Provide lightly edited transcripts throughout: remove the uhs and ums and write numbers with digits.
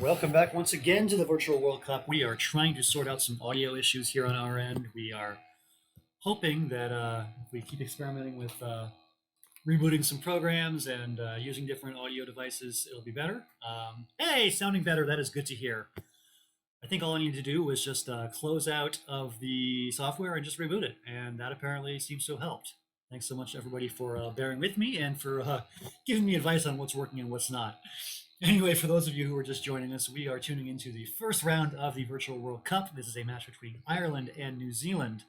Welcome back once again to the Virtual World Cup. We are trying to sort out some audio issues here on our end. We are hoping that if we keep experimenting with rebooting some programs and using different audio devices, it'll be better. Hey, sounding better. That is good to hear. I think all I need to do was just close out of the software and just reboot it, and that apparently seems to have helped. Thanks so much, everybody, for bearing with me and for giving me advice on what's working and what's not. Anyway, for those of you who are just joining us, we are tuning into the first round of the Virtual World Cup. This is a match between Ireland and New Zealand.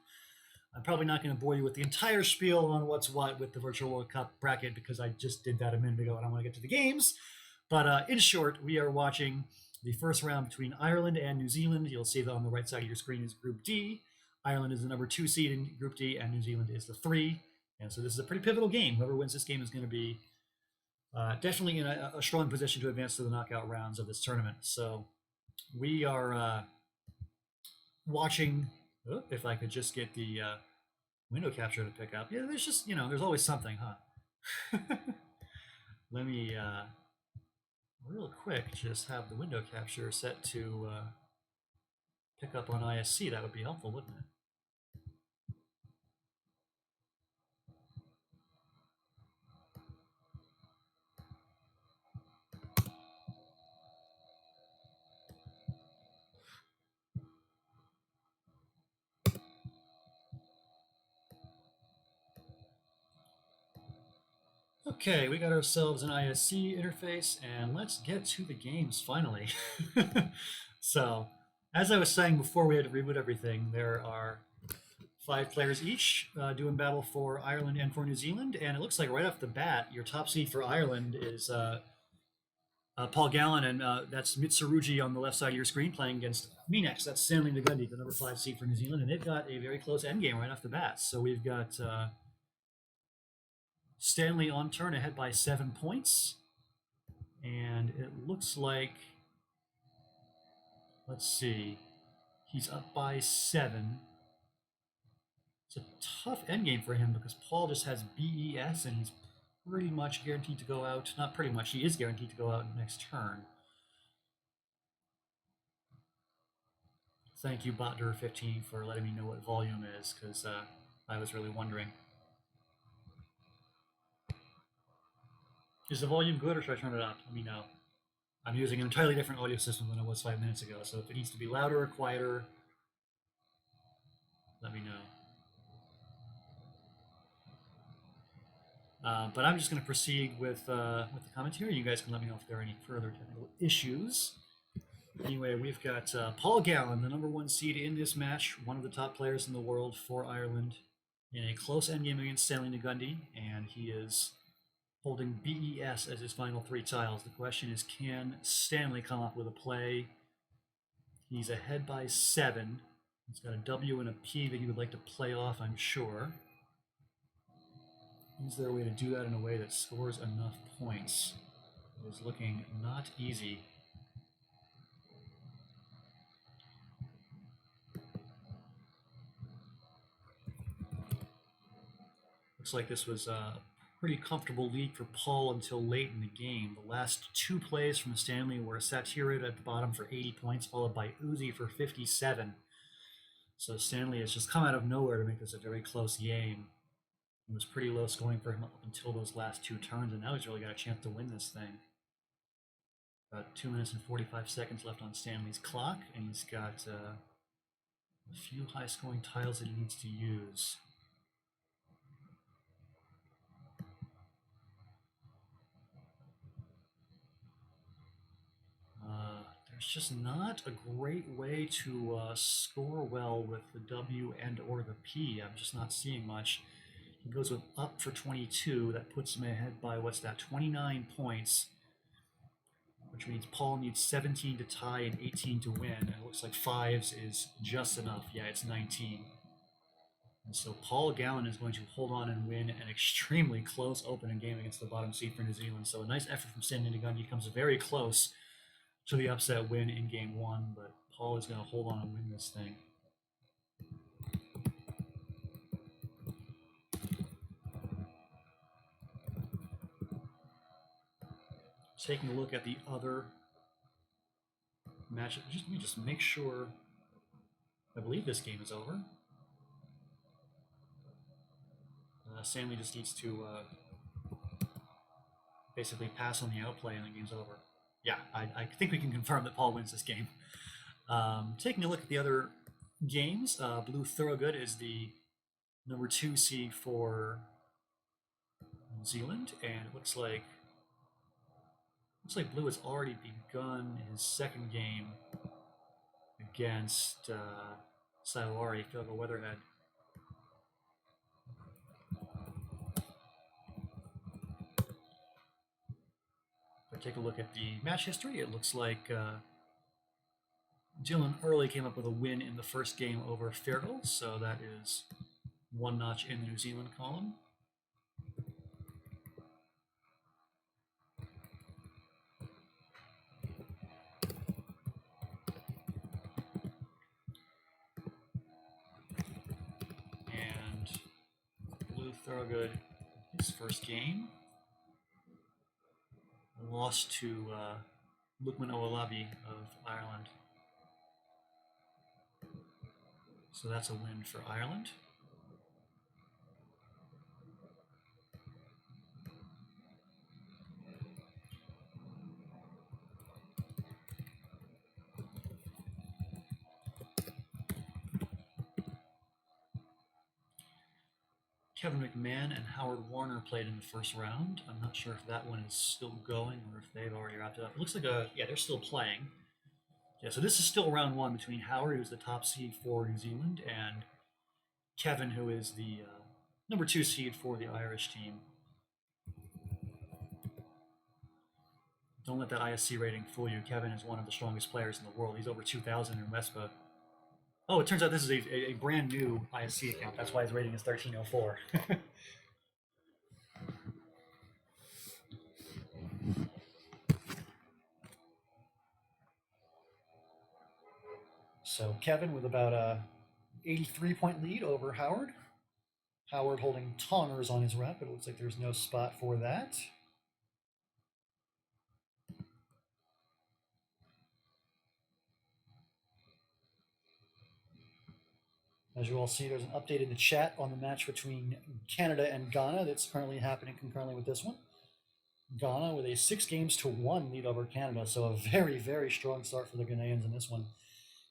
I'm probably not going to bore you with the entire spiel on what's what with the Virtual World Cup bracket because I just did that a minute ago and I want to get to the games. But in short, we are watching the first round between Ireland and New Zealand. You'll see that on the right side of your screen is Group D. Ireland is the number 2 seed in Group D, and New Zealand is the 3. And so this is a pretty pivotal game. Whoever wins this game is going to be definitely in a strong position to advance to the knockout rounds of this tournament. So we are watching. Oh, if I could just get the window capture to pick up. Yeah, there's just, there's always something, huh? Let me, real quick, just have the window capture set to pick up on ISC. That would be helpful, wouldn't it? Okay, we got ourselves an ISC interface, and let's get to the games finally. So, as I was saying before we had to reboot everything, there are 5 players each doing battle for Ireland and for New Zealand, and it looks like right off the bat, your top seed for Ireland is Paul Gallen, and that's Mitsurugi on the left side of your screen playing against me next. That's Stanley Nagundi, the number 5 seed for New Zealand, and they've got a very close endgame right off the bat. So we've got Stanley on turn ahead by 7 points. And it looks like, let's see, he's up by 7. It's a tough endgame for him because Paul just has BES and he's pretty much guaranteed to go out. Not pretty much, he is guaranteed to go out next turn. Thank you, BotDur15, for letting me know what volume is because I was really wondering. Is the volume good or should I turn it up? Let me know. I'm using an entirely different audio system than I was 5 minutes ago, so if it needs to be louder or quieter, let me know. But I'm just going to proceed with the commentary. You guys can let me know if there are any further technical issues. Anyway, we've got Paul Gallen, the number 1 seed in this match, one of the top players in the world for Ireland, in a close endgame against Stanley Nagundi, and he is holding BES as his final 3 tiles. The question is, can Stanley come up with a play? He's ahead by 7. He's got a W and a P that he would like to play off, I'm sure. Is there a way to do that in a way that scores enough points? It is looking not easy. Looks like this was a pretty comfortable lead for Paul until late in the game. The last 2 plays from Stanley were Satirid at the bottom for 80 points, followed by Uzi for 57. So Stanley has just come out of nowhere to make this a very close game. It was pretty low scoring for him up until those last 2 turns, and now he's really got a chance to win this thing. About 2 minutes and 45 seconds left on Stanley's clock, and he's got a few high-scoring tiles that he needs to use. There's just not a great way to score well with the W and or the P. I'm just not seeing much. He goes with up for 22. That puts him ahead by, what's that, 29 points, which means Paul needs 17 to tie and 18 to win. And it looks like 5s is just enough. Yeah, it's 19. And so Paul Gallen is going to hold on and win an extremely close opening game against the bottom seed for New Zealand. So a nice effort from Stanley Nagundi. Comes very close to the upset win in game 1, but Paul is going to hold on and win this thing. Taking a look at the other match. Let me just make sure. I believe this game is over. Stanley just needs to basically pass on the outplay and the game's over. Yeah, I think we can confirm that Paul wins this game. Taking a look at the other games, Blue Thorogood is the number 2 seed for New Zealand, and it looks like Blue has already begun his second game against Saiwari, Philip Weatherhead. If I take a look at the match history, it looks like Dylan Early came up with a win in the first game over Fergal, so that is one notch in the New Zealand column. And Blue Thorogood, his first game, lost to Lukman Owolabi of Ireland. So that's a win for Ireland. Kevin McMahon and Howard Warner played in the first round. I'm not sure if that one is still going or if they've already wrapped it up. It looks like they're still playing. Yeah, so this is still round one between Howard, who's the top seed for New Zealand, and Kevin, who is the number 2 seed for the Irish team. Don't let that ISC rating fool you. Kevin is one of the strongest players in the world. He's over 2,000 in WESPA. Oh, it turns out this is a brand new ISC account. That's why his rating is 1304. So Kevin with about a 83-point lead over Howard. Howard holding tongers on his rep, but it looks like there's no spot for that. As you all see, there's an update in the chat on the match between Canada and Ghana that's currently happening concurrently with this one. Ghana with a 6-1 lead over Canada, so a very, very strong start for the Ghanaians in this one.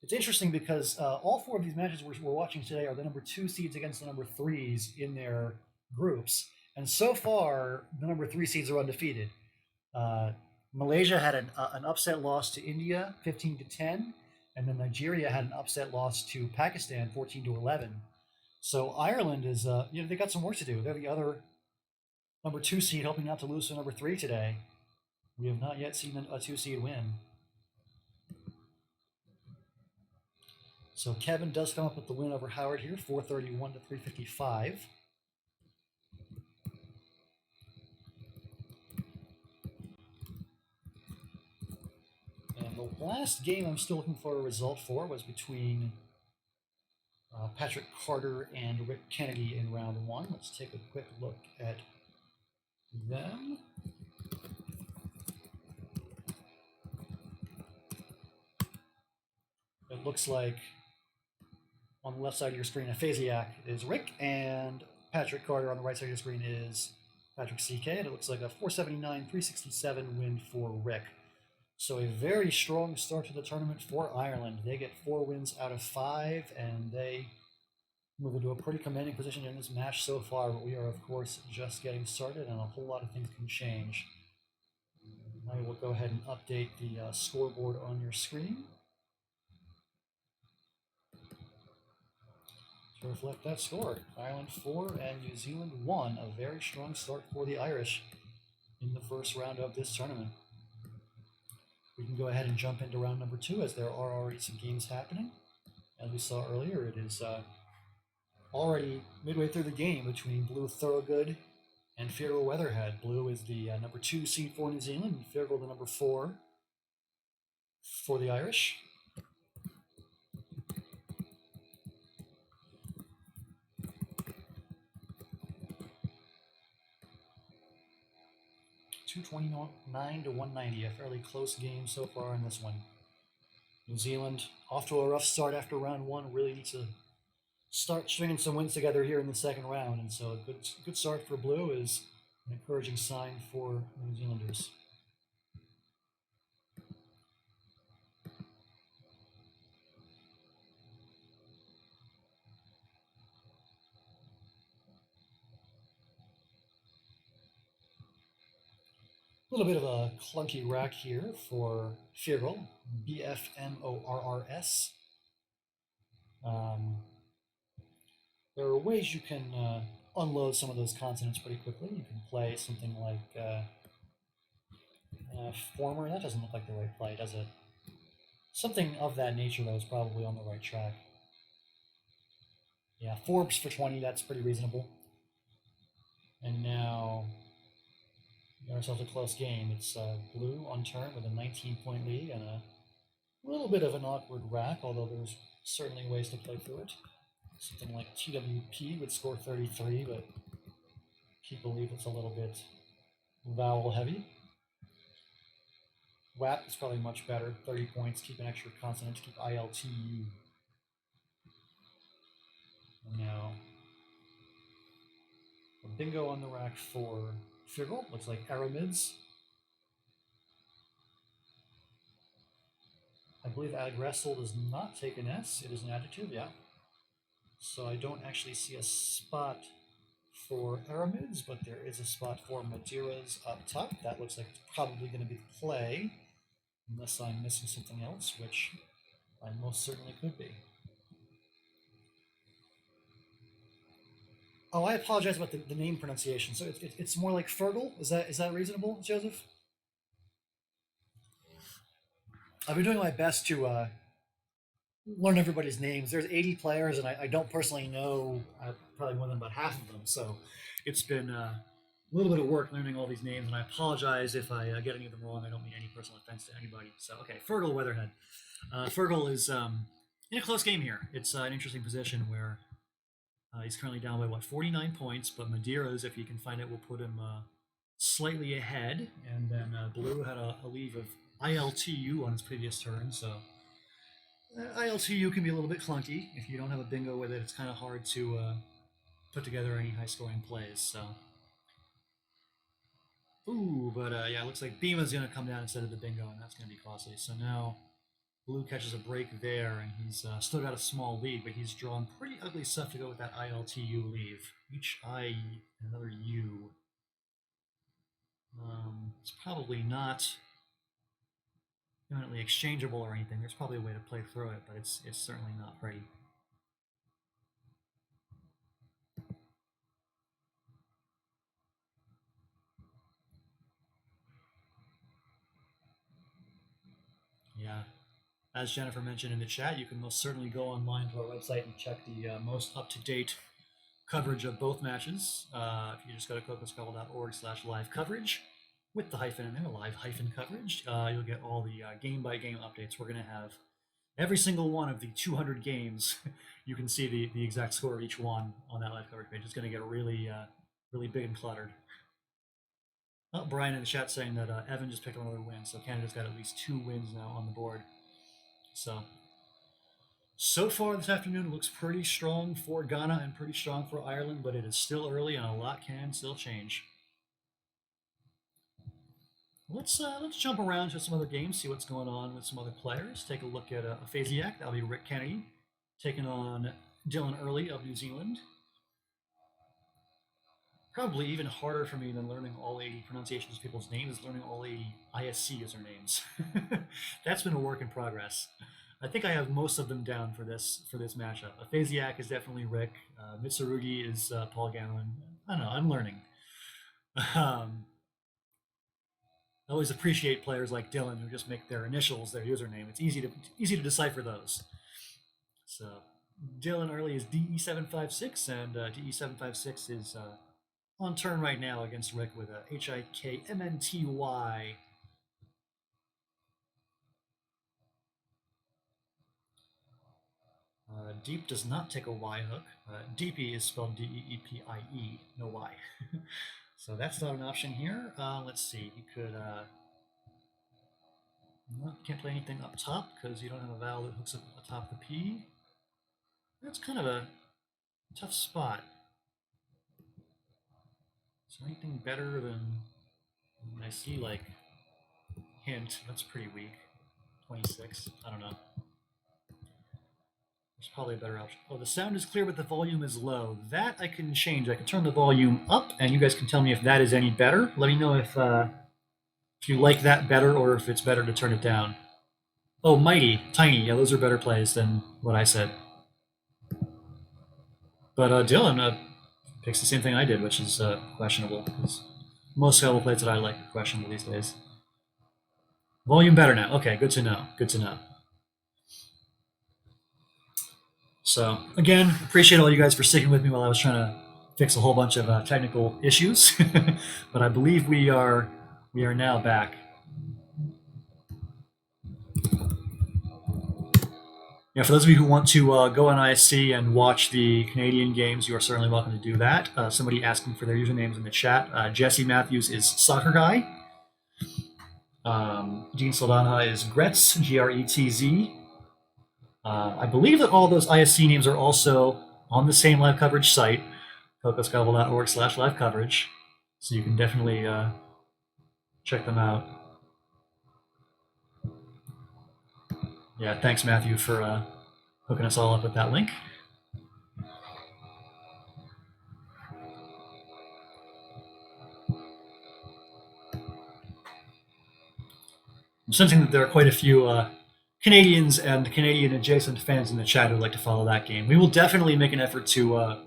It's interesting because all 4 of these matches we're watching today are the number 2 seeds against the number 3s in their groups, and so far the number 3 seeds are undefeated. Malaysia had an upset loss to India, 15-10. And then Nigeria had an upset loss to Pakistan, 14-11. So Ireland is, they got some work to do. They're the other number 2 seed, hoping not to lose to number 3 today. We have not yet seen a 2 seed win. So Kevin does come up with the win over Howard here, 431-355. And the last game I'm still looking for a result for was between Patrick Carter and Rick Kennedy in round 1. Let's take a quick look at them. It looks like on the left side of your screen, Aphasiac is Rick, and Patrick Carter on the right side of your screen is Patrick CK, and it looks like a 479-367 win for Rick. So a very strong start to the tournament for Ireland. They get 4 wins out of 5, and they move into a pretty commanding position in this match so far, but we are, of course, just getting started, and a whole lot of things can change. Now we'll go ahead and update the scoreboard on your screen to reflect that score. Ireland 4 and New Zealand 1. A very strong start for the Irish in the first round of this tournament. We can go ahead and jump into round number 2 as there are already some games happening. As we saw earlier, it is already midway through the game between Blue Thorogood and Fergal Weatherhead. Blue is the number 2 seed for New Zealand, and Fergal the number 4 for the Irish. $229 to $190, a fairly close game so far in this one. New Zealand off to a rough start after round one. Really need to start stringing some wins together here in the second round. And so a good start for Blue is an encouraging sign for New Zealanders. A little bit of a clunky rack here for Firl, BFMORRS. There are ways you can unload some of those consonants pretty quickly. You can play something like former. That doesn't look like the right play, does it? Something of that nature, though, is probably on the right track. Yeah, Forbes for 20, that's pretty reasonable. And now we got ourselves a close game. It's Blue on turn with a 19-point lead and a little bit of an awkward rack, although there's certainly ways to play through it. Something like TWP would score 33, but people believe it's a little bit vowel heavy. WAP is probably much better, 30 points, keep an extra consonant to keep ILTU. And now a bingo on the rack for Firl, looks like Aramids. I believe aggressal does not take an S, it is an adjective, yeah. So I don't actually see a spot for Aramids, but there is a spot for Madeiras up top. That looks like it's probably going to be the play, unless I'm missing something else, which I most certainly could be. Oh, I apologize about the name pronunciation. So it's more like Fergal. Is that reasonable, Joseph? I've been doing my best to learn everybody's names. There's 80 players, and I don't personally know probably more than about half of them. So it's been a little bit of work learning all these names, and I apologize if I get any of them wrong. I don't mean any personal offense to anybody. So, okay, Fergal Weatherhead. Fergal is in a close game here. It's an interesting position where he's currently down by, 49 points, but Madeiras, if he can find it, will put him slightly ahead. And then Blue had a leave of ILTU on his previous turn, so ILTU can be a little bit clunky. If you don't have a bingo with it, it's kind of hard to put together any high-scoring plays. So, ooh, but yeah, it looks like Bima's going to come down instead of the bingo, and that's going to be costly. So now Blue catches a break there, and he's still got a small lead, but he's drawn pretty ugly stuff to go with that ILTU leave. Each I, another U. It's probably not imminently exchangeable or anything. There's probably a way to play through it, but it's certainly not pretty. Yeah. As Jennifer mentioned in the chat, you can most certainly go online to our website and check the most up-to-date coverage of both matches. If you just go to cocoscobble.org/live coverage with the hyphen in there, live hyphen coverage, you'll get all the game-by-game updates. We're going to have every single one of the 200 games. You can see the exact score of each one on that live coverage page. It's going to get really, really big and cluttered. Oh, Brian in the chat saying that Evan just picked up another win, so Canada's got at least 2 wins now on the board. So far this afternoon it looks pretty strong for Ghana and pretty strong for Ireland, but it is still early and a lot can still change. Let's jump around to some other games, see what's going on with some other players. Take a look at a Phasiac. That'll be Rick Kennedy taking on Dylan Early of New Zealand. Probably even harder for me than learning all 80 pronunciations of people's names is learning all 80 ISC usernames. That's been a work in progress. I think I have most of them down for this matchup. Phasiac is definitely Rick. Mitsurugi is Paul Gallon. I don't know. I'm learning. I always appreciate players like Dylan who just make their initials their username. It's easy to decipher those. So Dylan Early is DE756, and DE756 is on turn right now against Rick with a HIKMNTY. Deep does not take a Y hook. Deepy is spelled DEEPIE, no Y. So that's not an option here. Let's see. He could No, can't play anything up top because you don't have a vowel that hooks up atop the P. That's kind of a tough spot. Is there anything better than I see like hint? That's pretty weak. 26. I don't know. There's probably a better option. Oh, the sound is clear, but the volume is low. That I can change. I can turn the volume up, and you guys can tell me if that is any better. Let me know if you like that better or if it's better to turn it down. Oh, mighty, tiny. Yeah, those are better plays than what I said. But Dylan picks the same thing I did, which is questionable. Because most scalable plays that I like are questionable these days. Volume better now. Okay, good to know. Good to know. So again, appreciate all you guys for sticking with me while I was trying to fix a whole bunch of technical issues. But I believe we are now back. Yeah, for those of you who want to go on ISC and watch the Canadian games, you are certainly welcome to do that. Somebody asking for their usernames in the chat. Jesse Matthews is Soccer Guy. Dean Saldana is Gretz, Gretz. I believe that all those ISC names are also on the same live coverage site, cocoscobble.org/live coverage. So you can definitely check them out. Yeah, thanks, Matthew, for hooking us all up with that link. I'm sensing that there are quite a few Canadians and Canadian adjacent fans in the chat who would like to follow that game. We will definitely make an effort to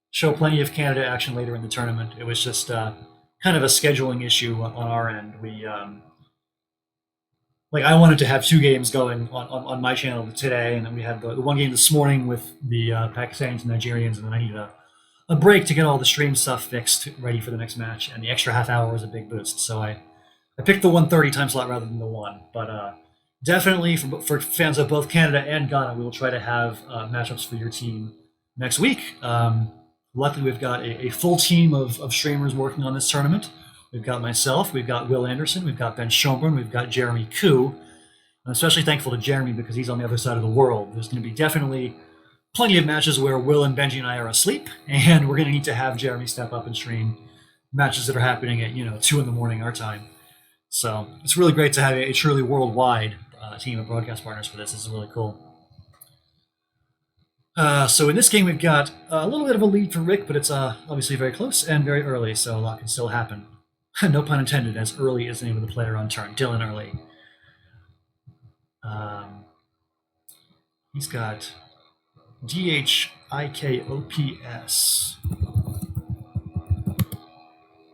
show plenty of Canada action later in the tournament. It was just kind of a scheduling issue on our end. We I wanted to have two games going on my channel today, and then we had the one game this morning with the Pakistanis and Nigerians, and then I needed a break to get all the stream stuff fixed, ready for the next match, and the extra half hour was a big boost. So I picked the 1:30 time slot rather than the 1. But definitely for fans of both Canada and Ghana, we will try to have matchups for your team next week. Luckily, we've got a full team of streamers working on this tournament. We've got myself, we've got Will Anderson, we've got Ben Schomburn, we've got Jeremy Koo. I'm especially thankful to Jeremy because he's on the other side of the world. There's going to be definitely plenty of matches where Will and Benji and I are asleep, and we're going to need to have Jeremy step up and stream matches that are happening at 2 in the morning our time. So it's really great to have a truly worldwide team of broadcast partners for this. This is really cool. So in this game, we've got a little bit of a lead for Rick, but it's obviously very close and very early, so a lot can still happen. No pun intended, as early as the name of the player on turn. Dylan Early. He's got DHIKOPS.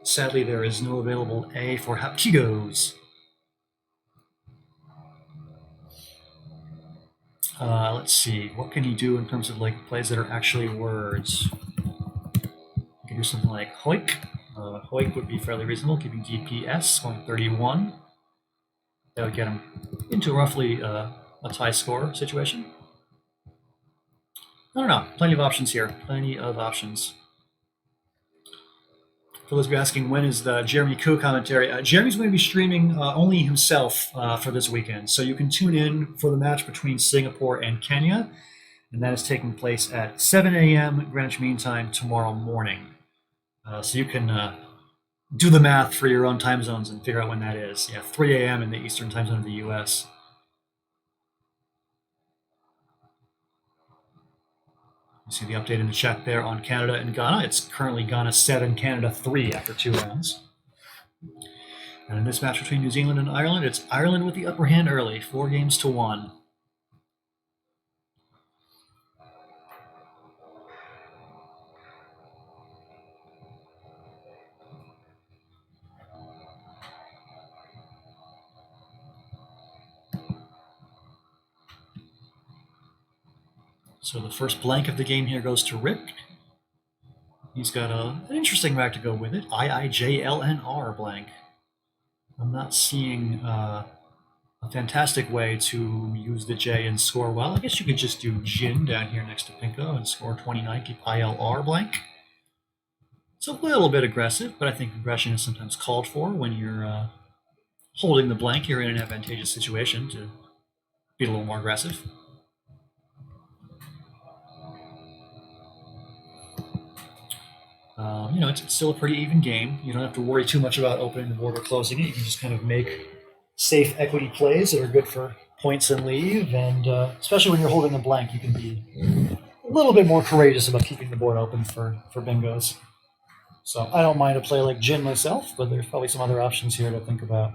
Sadly, there is no available A for Hapkidos. Let's see. What can he do in terms of plays that are actually words? He can do something like Hoik. Hoik would be fairly reasonable, keeping DPS, going 31. That would get him into roughly a tie score situation. I don't know. Plenty of options here. Plenty of options. For those of you asking, when is the Jeremy Koo commentary? Jeremy's going to be streaming only himself for this weekend. So you can tune in for the match between Singapore and Kenya. And that is taking place at 7 a.m. Greenwich Mean Time tomorrow morning. So you can do the math for your own time zones and figure out when that is. Yeah, 3 a.m. in the Eastern time zone of the U.S. You see the update in the chat there on Canada and Ghana. It's currently Ghana 7, Canada 3 after 2 rounds. And in this match between New Zealand and Ireland, it's Ireland with the upper hand early, 4-1. So the first blank of the game here goes to Rick. He's got an interesting rack to go with it. IIJLNR blank. I'm not seeing a fantastic way to use the J and score well. I guess you could just do Jin down here next to Pinko and score 29, keep ILR blank. It's a little bit aggressive, but I think aggression is sometimes called for when you're holding the blank, you're in an advantageous situation to be a little more aggressive. It's still a pretty even game. You don't have to worry too much about opening the board or closing it. You can just kind of make safe equity plays that are good for points and leave. And especially when you're holding the blank, you can be a little bit more courageous about keeping the board open for bingos. So I don't mind a play like gin myself, but there's probably some other options here to think about.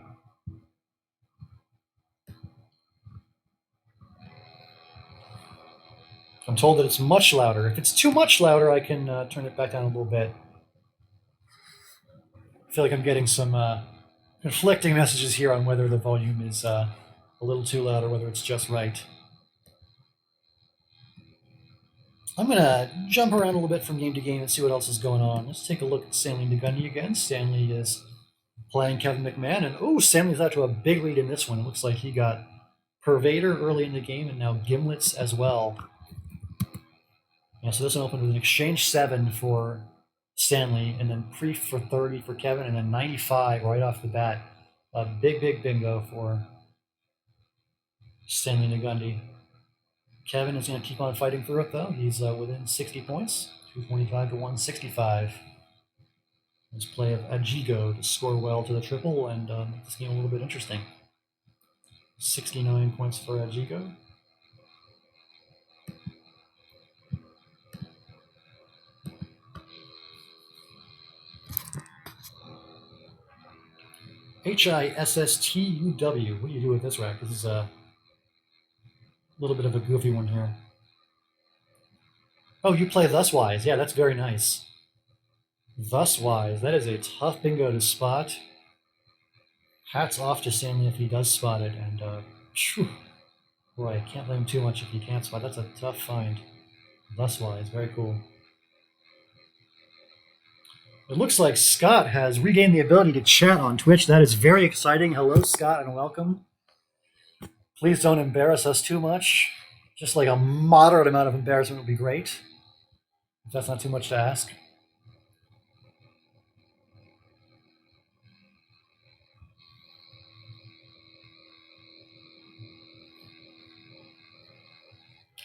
I'm told that it's much louder. If it's too much louder, I can turn it back down a little bit. I feel like I'm getting some conflicting messages here on whether the volume is a little too loud or whether it's just right. I'm going to jump around a little bit from game to game and see what else is going on. Let's take a look at Stanley Ngundy again. Stanley is playing Kevin McMahon, and Stanley's out to a big lead in this one. It looks like he got Pervader early in the game and now Gimlets as well. Yeah, so this one opened with an exchange 7 for Stanley, and then Prief for 30 for Kevin, and then 95 right off the bat. A big bingo for Stanley Ngundy. Kevin is going to keep on fighting through it, though. He's within 60 points, 225 to 165. This play of Ajigo to score well to the triple and make this game a little bit interesting. 69 points for Ajigo. HISSTUW. What do you do with this rack? This is a little bit of a goofy one here. Oh, you play Thuswise. Yeah, that's very nice. Thuswise. That is a tough bingo to spot. Hats off to Stanley if he does spot it. And, boy, I can't blame him too much if he can't spot. That's a tough find. Thuswise. Very cool. It looks like Scott has regained the ability to chat on Twitch. That is very exciting. Hello, Scott, and welcome. Please don't embarrass us too much. Just like a moderate amount of embarrassment would be great, if that's not too much to ask.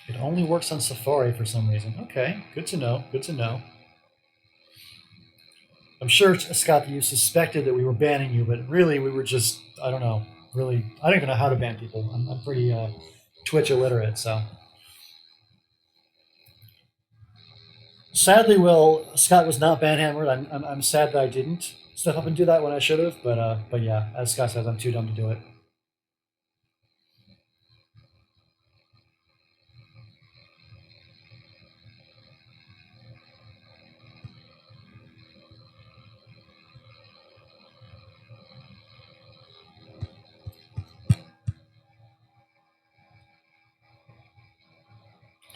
It only works on Safari for some reason. Okay, good to know. Good to know. I'm sure, Scott, that you suspected that we were banning you, but really we were just, I don't know. Really, I don't even know how to ban people. I'm pretty Twitch illiterate, so. Sadly, Scott was not banhammered. I'm sad that I didn't step up and do that when I should have, but yeah, as Scott says, I'm too dumb to do it.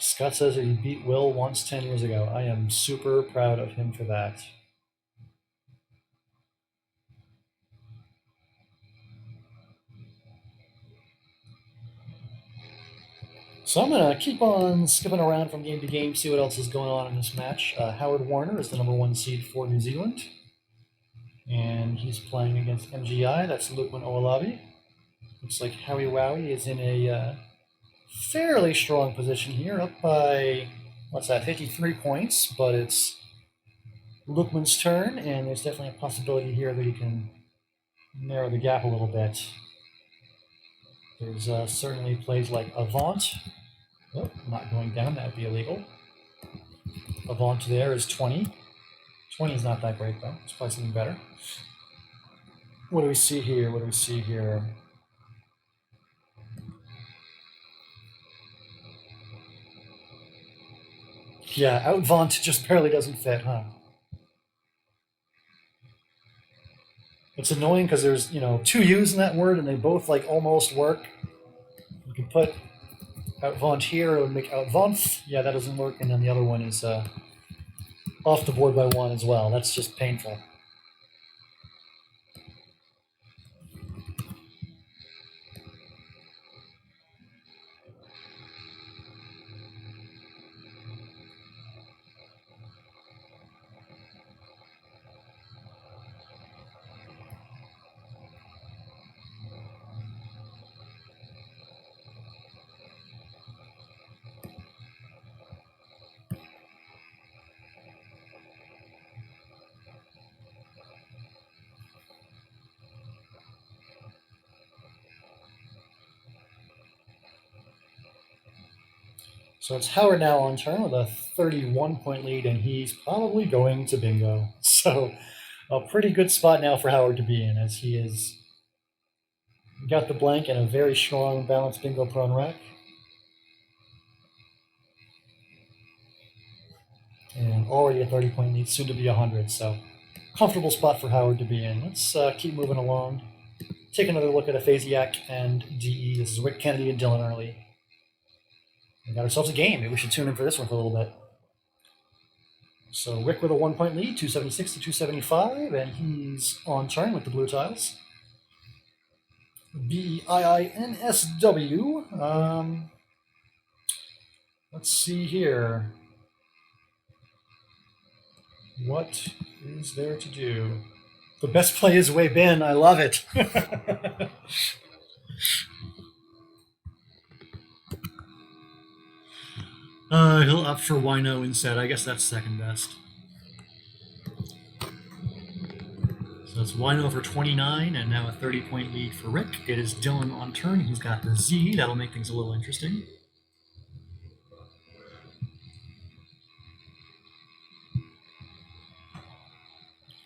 Scott says that he beat Will once 10 years ago. I am super proud of him for that. So I'm going to keep on skipping around from game to game, see what else is going on in this match. Howard Warner is the number 1 seed for New Zealand. And he's playing against MGI. That's Lukman Oalabi. Looks like Howie Wowie is in a fairly strong position here, up by, 53 points, but it's Lukman's turn, and there's definitely a possibility here that he can narrow the gap a little bit. There's certainly plays like Avant. Oh, not going down, that would be illegal. Avant there is 20. 20 is not that great, though. It's probably something better. What do we see here? Yeah, Outvaunt just barely doesn't fit, huh? It's annoying because there's, 2 U's in that word, and they both, almost work. You can put Outvaunt here, it would make Outvaunt. Yeah, that doesn't work, and then the other one is off the board by 1 as well. That's just painful. So it's Howard now on turn with a 31-point lead, and he's probably going to bingo. So a pretty good spot now for Howard to be in, as he has got the blank and a very strong, balanced bingo prone rack. And already a 30-point lead, soon to be 100. So comfortable spot for Howard to be in. Let's keep moving along. Take another look at Aphasiac and DE. This is Rick Kennedy and Dylan Early. We got ourselves a game. Maybe we should tune in for this one for a little bit. So Rick with a 1-point lead, 276 to 275, and he's on turn with the blue tiles. BEIINSW. Let's see here. What is there to do? The best play is Wei Bin. I love it. He'll opt for Wino instead. I guess that's second best. So it's Wino for 29, and now a 30-point lead for Rick. It is Dylan on turn. He's got the Z. That'll make things a little interesting.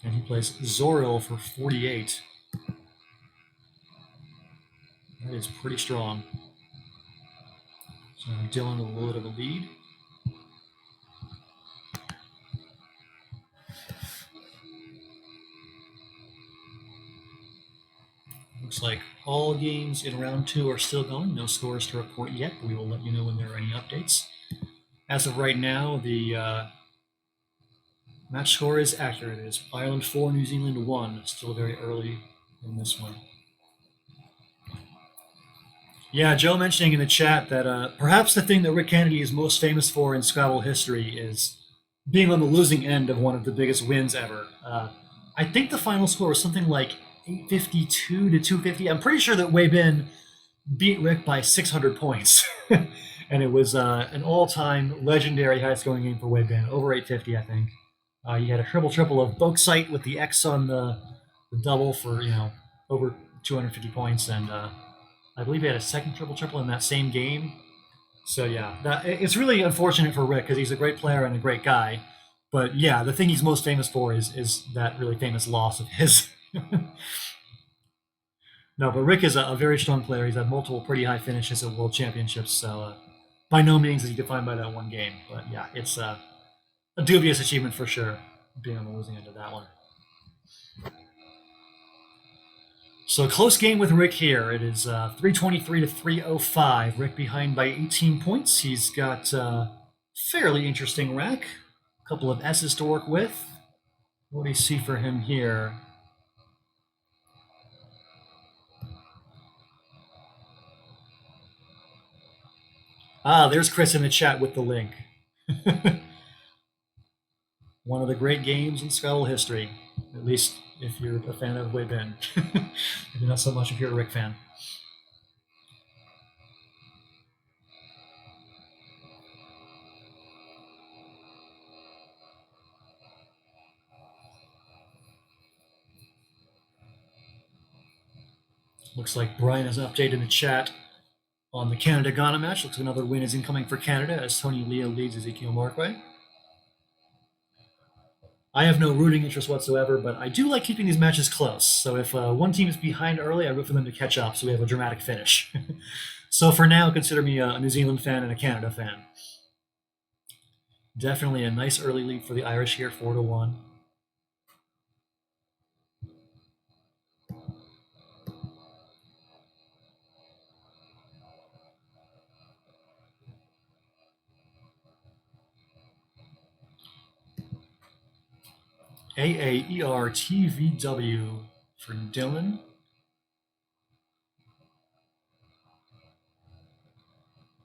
And he plays Zoril for 48. That is pretty strong. So Dylan with a little bit of a lead. Looks like all games in round 2 are still going. No scores to report yet, but we will let you know when there are any updates. As of right now, the match score is accurate. It is Ireland 4, New Zealand 1. Still very early in this one. Yeah, Joe mentioning in the chat that perhaps the thing that Rick Kennedy is most famous for in Scrabble history is being on the losing end of one of the biggest wins ever. I think the final score was something like 852 to 250. I'm pretty sure that Wei Bin beat Rick by 600 points. And it was an all-time legendary high-scoring game for Wei Bin, over 850, I think. You had a triple of Bauxite with the X on the double for, over 250 points, and I believe he had a second triple in that same game. So yeah, it's really unfortunate for Rick because he's a great player and a great guy. But yeah, the thing he's most famous for is that really famous loss of his. No, but Rick is a very strong player. He's had multiple pretty high finishes at World Championships. So by no means is he defined by that one game. But yeah, it's a dubious achievement for sure, being on the losing end of that one. So close game with Rick here. It is 323 to 305. Rick behind by 18 points. He's got a fairly interesting rack. A couple of S's to work with. What do you see for him here? There's Chris in the chat with the link. One of the great games in Scrabble history, at least if you're a fan of Wei Bin. Maybe not so much if you're a Rick fan. Looks like Brian has an update in the chat on the Canada-Ghana match. Looks like another win is incoming for Canada as Tony Leo leads Ezekiel Markway. I have no rooting interest whatsoever, but I do like keeping these matches close. So if one team is behind early, I root for them to catch up so we have a dramatic finish. So for now, consider me a New Zealand fan and a Canada fan. Definitely a nice early lead for the Irish here, 4-1. AAERTVW for Dylan.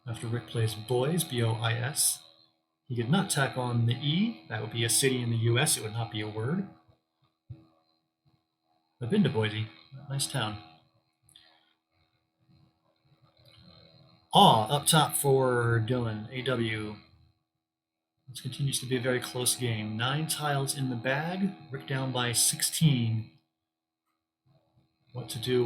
After Rick plays Boys, B-O-I-S. He did not tack on the E. That would be a city in the U.S. It would not be a word. I've been to Boise. Nice town. Up top for Dylan, AW. This continues to be a very close game. 9 tiles in the bag. Rick down by 16. What to do?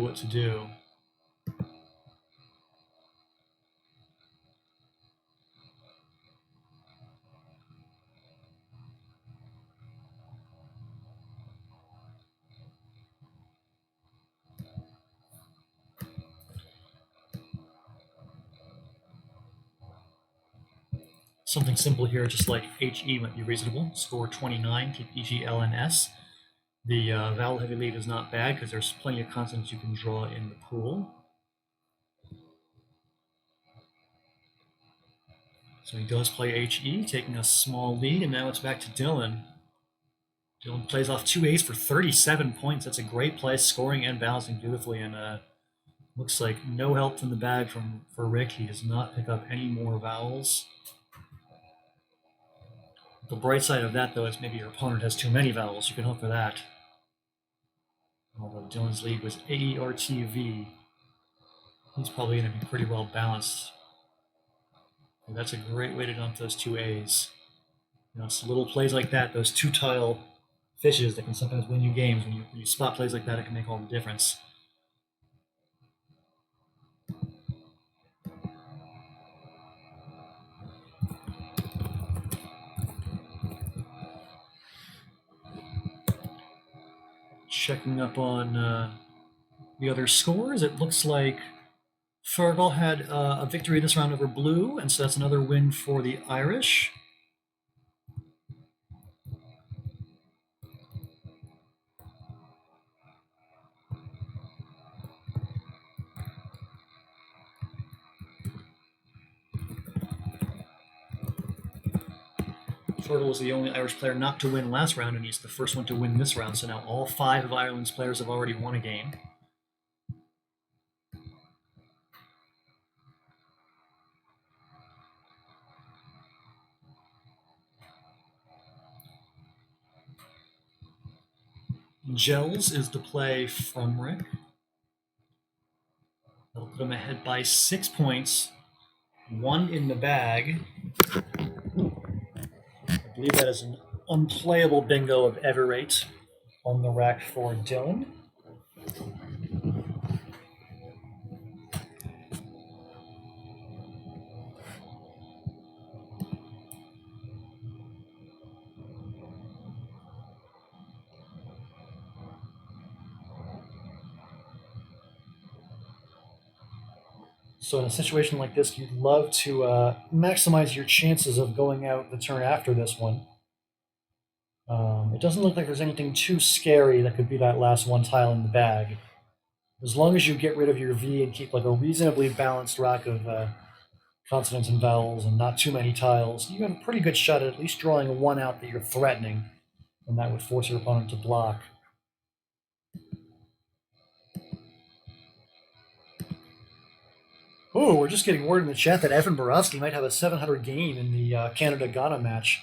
Something simple here, just like HE might be reasonable. Score 29, keep EG, L, and S. The vowel heavy lead is not bad because there's plenty of consonants you can draw in the pool. So he does play HE, taking a small lead, and now it's back to Dylan. Dylan plays off 2 A's for 37 points. That's a great play, scoring and balancing beautifully, and looks like no help from the bag for Rick. He does not pick up any more vowels. The bright side of that, though, is maybe your opponent has too many vowels. You can hope for that. Although Dylan's lead was AERTV, he's probably going to be pretty well balanced. And that's a great way to dump those 2 A's. You know, it's little plays like that, those two-tile fishes that can sometimes win you games. When you spot plays like that, it can make all the difference. Checking up on the other scores, it looks like Fergal had a victory this round over Blue, and so that's another win for the Irish. Fergal was the only Irish player not to win last round, and he's the first one to win this round, so now all 5 of Ireland's players have already won a game. Gels is the play from Rick. That'll put him ahead by 6 points, 1 in the bag. I believe that is an unplayable bingo of Everate on the rack for Dylan. So in a situation like this, you'd love to maximize your chances of going out the turn after this one. It doesn't look like there's anything too scary that could be that last one tile in the bag. As long as you get rid of your V and keep like a reasonably balanced rack of consonants and vowels and not too many tiles, you have a pretty good shot at least drawing one out that you're threatening, and that would force your opponent to block. Oh, we're just getting word in the chat that Evan Borowski might have a 700 game in the Canada-Ghana match.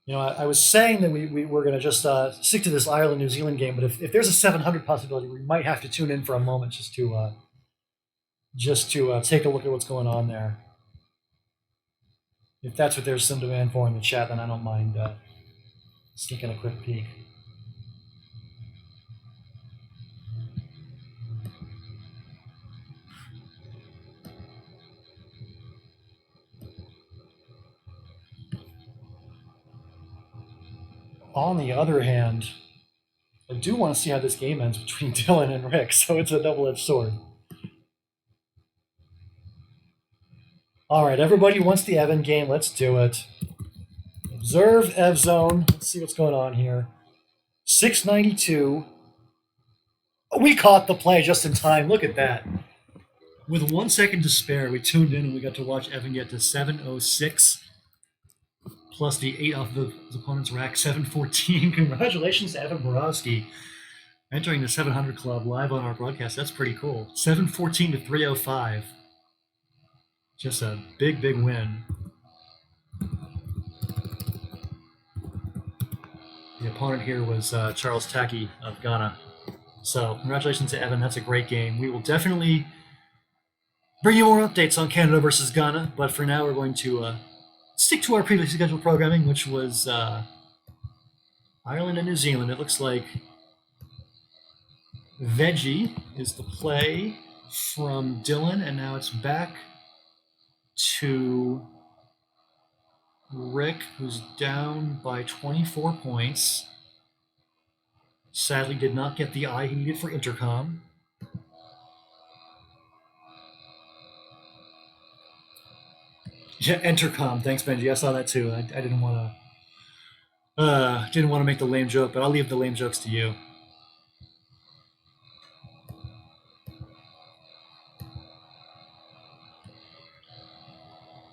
You know, I was saying that we were going to just stick to this Ireland-New Zealand game, but if there's a 700 possibility, we might have to tune in for a moment just to take a look at what's going on there. If that's what there's some demand for in the chat, then I don't mind sneaking a quick peek. On the other hand, I do want to see how this game ends between Dylan and Rick, so it's a double-edged sword. All right, everybody wants the Evan game. Let's do it. Observe Ev Zone. Let's see what's going on here. 692. Oh, we caught the play just in time. Look at that. With 1 second to spare, we tuned in and we got to watch Evan get to 706. Plus the 8 off of his opponent's rack, 714. Congratulations to Evan Borowski entering the 700 club live on our broadcast. That's pretty cool. 714 to 305. Just a big, big win. The opponent here was Charles Taki of Ghana. So congratulations to Evan. That's a great game. We will definitely bring you more updates on Canada versus Ghana, but for now we're going to stick to our previously scheduled programming, which was Ireland and New Zealand. It looks like Veggie is the play from Dylan, and now it's back to Rick, who's down by 24 points. Sadly did not get the eye he needed for intercom. Yeah, Entercom. Thanks, Benji. I saw that too. I didn't want to make the lame joke, but I'll leave the lame jokes to you.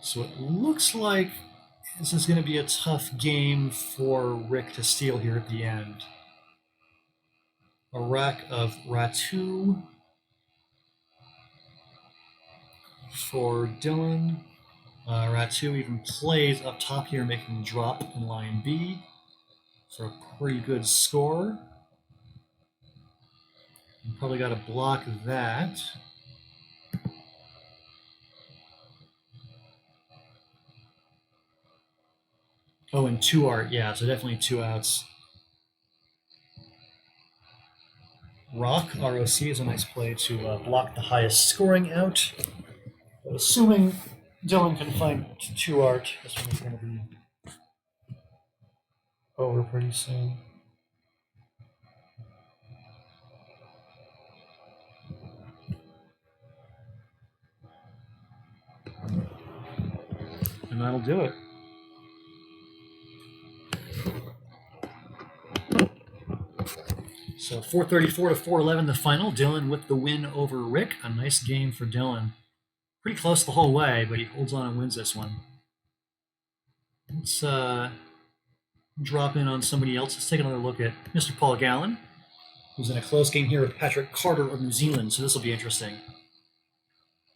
So it looks like this is going to be a tough game for Rick to steal here at the end. A rack of Ratu for Dylan. Ratu even plays up top here, making drop in line B for a pretty good score. You probably got to block that. Oh, and two art, yeah, so definitely two outs. Rock, ROC, is a nice play to block the highest scoring out. But assuming Dylan can find two art, this one is going to be over pretty soon. And that'll do it. So 434 to 411 the final. Dylan with the win over Rick. A nice game for Dylan. Pretty close the whole way, but he holds on and wins this one. Let's drop in on somebody else. Let's take another look at Mr. Paul Gallen, who's in a close game here with Patrick Carter of New Zealand, so this will be interesting.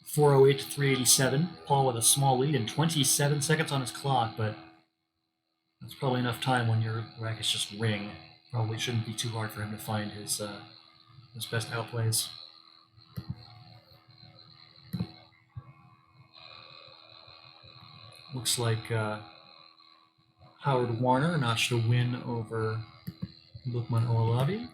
408 to 387. Paul with a small lead and 27 seconds on his clock, but that's probably enough time when your rackets just ring. Probably shouldn't be too hard for him to find his best outplays. Looks like Howard Warner notched a win over Lukman Olavi.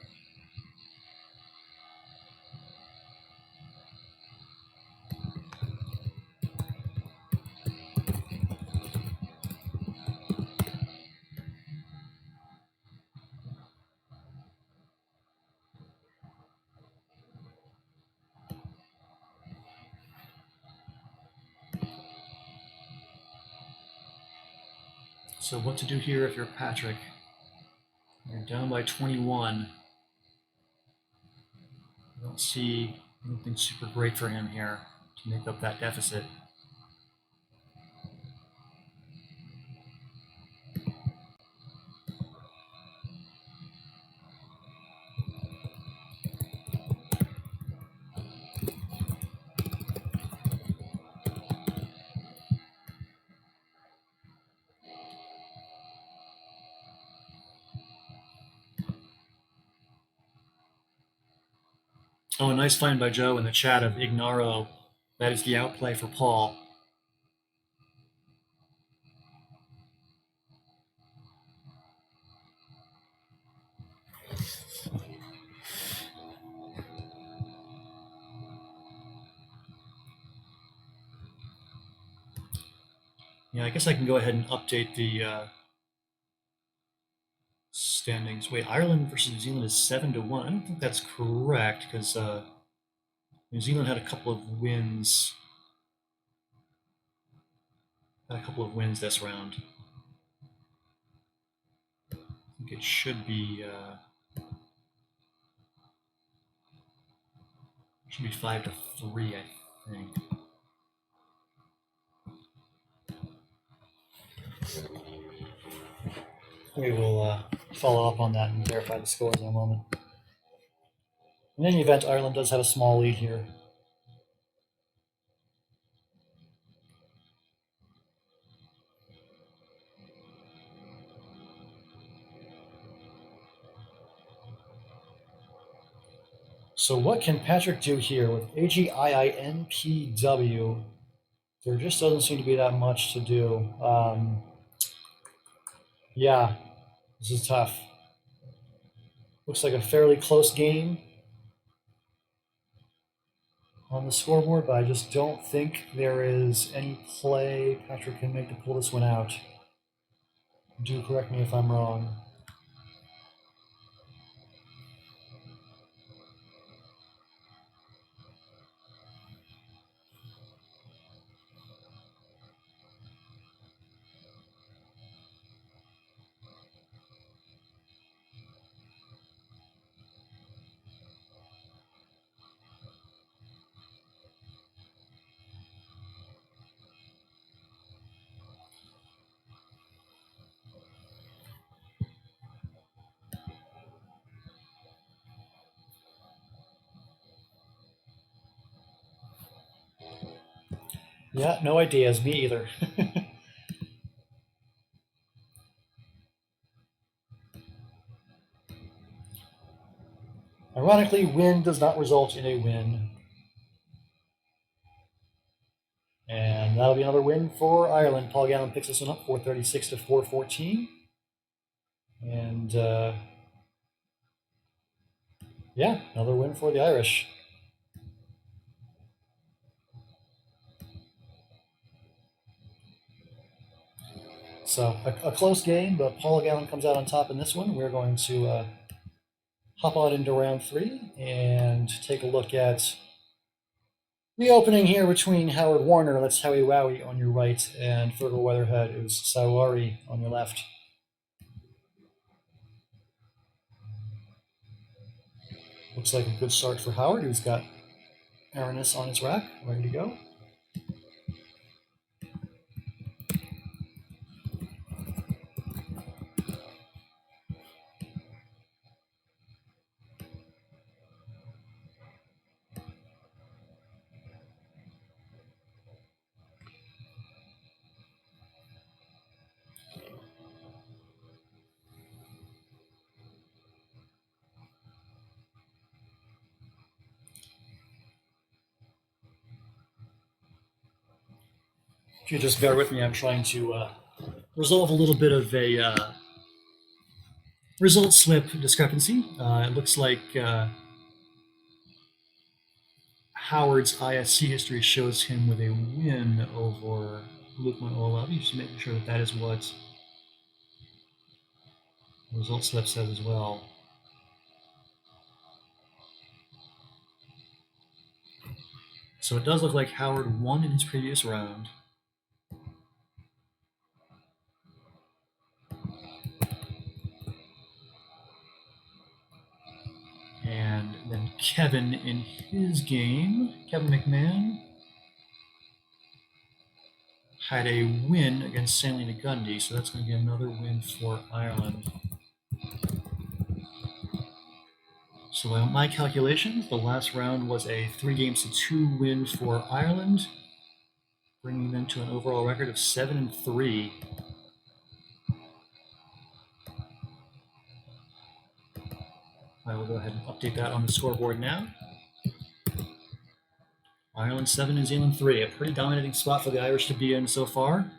So what to do here if you're Patrick? You're down by 21. I don't see anything super great for him here to make up that deficit. Oh, a nice find by Joe in the chat of Ignaro. That is the outplay for Paul. Yeah, I guess I can go ahead and update the standings. Wait, Ireland versus New Zealand is 7-1. I don't think that's correct because New Zealand had a couple of wins. Had a couple of wins this round. I think it should be 5-3. I think. We will follow up on that and verify the scores in a moment. In any event, Ireland does have a small lead here. So what can Patrick do here with AGIINPW? There just doesn't seem to be that much to do. Yeah, this is tough. Looks like a fairly close game on the scoreboard, but I just don't think there is any play Patrick can make to pull this one out. Do correct me if I'm wrong. Yeah, no ideas. Me either. Ironically, win does not result in a win. And that'll be another win for Ireland. Paul Gallen picks this one up 436 to 414. And yeah, another win for the Irish. So a close game, but Paul Gallen comes out on top in this one. We're going to hop on into round three and take a look at the opening here between Howard Warner, that's Howie Wowie on your right, and Fergal Weatherhead is Sawari on your left. Looks like a good start for Howard, who's got Aranis on his rack, ready to go. If you just bear with me, I'm trying to resolve a little bit of a result slip discrepancy. It looks like Howard's ISC history shows him with a win over Lukman Olavi. Just making sure that that is what the result slip says as well. So it does look like Howard won in his previous round. And then Kevin in his game, Kevin McMahon, had a win against Stanley Nagundy, so that's going to be another win for Ireland. So by my calculations, the last round was a 3-2 win for Ireland, bringing them to an overall record of 7-3. I will go ahead and update that on the scoreboard now. Ireland 7, New Zealand 3. A pretty dominating spot for the Irish to be in so far.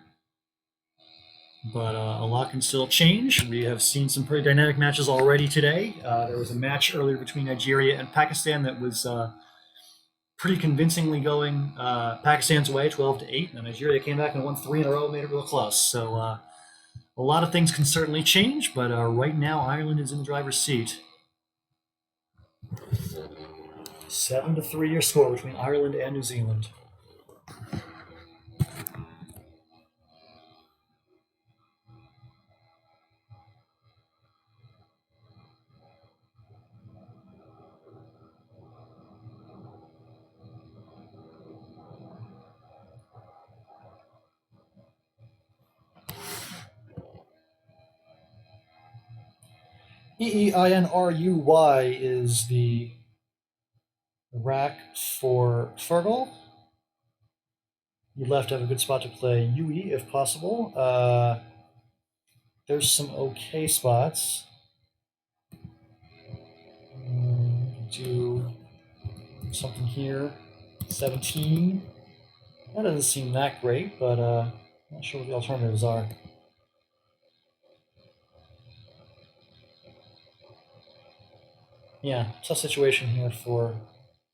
But a lot can still change. We have seen some pretty dynamic matches already today. There was a match earlier between Nigeria and Pakistan that was pretty convincingly going Pakistan's way, 12-8. And Nigeria came back and won 3 in a row, made it real close. So a lot of things can certainly change, but right now Ireland is in the driver's seat. 7-3 your score between Ireland and New Zealand. EEINRUY is the rack for Fergal. You left have a good spot to play UE if possible. There's some okay spots. Do something here. 17. That doesn't seem that great, but not sure what the alternatives are. Yeah, tough situation here for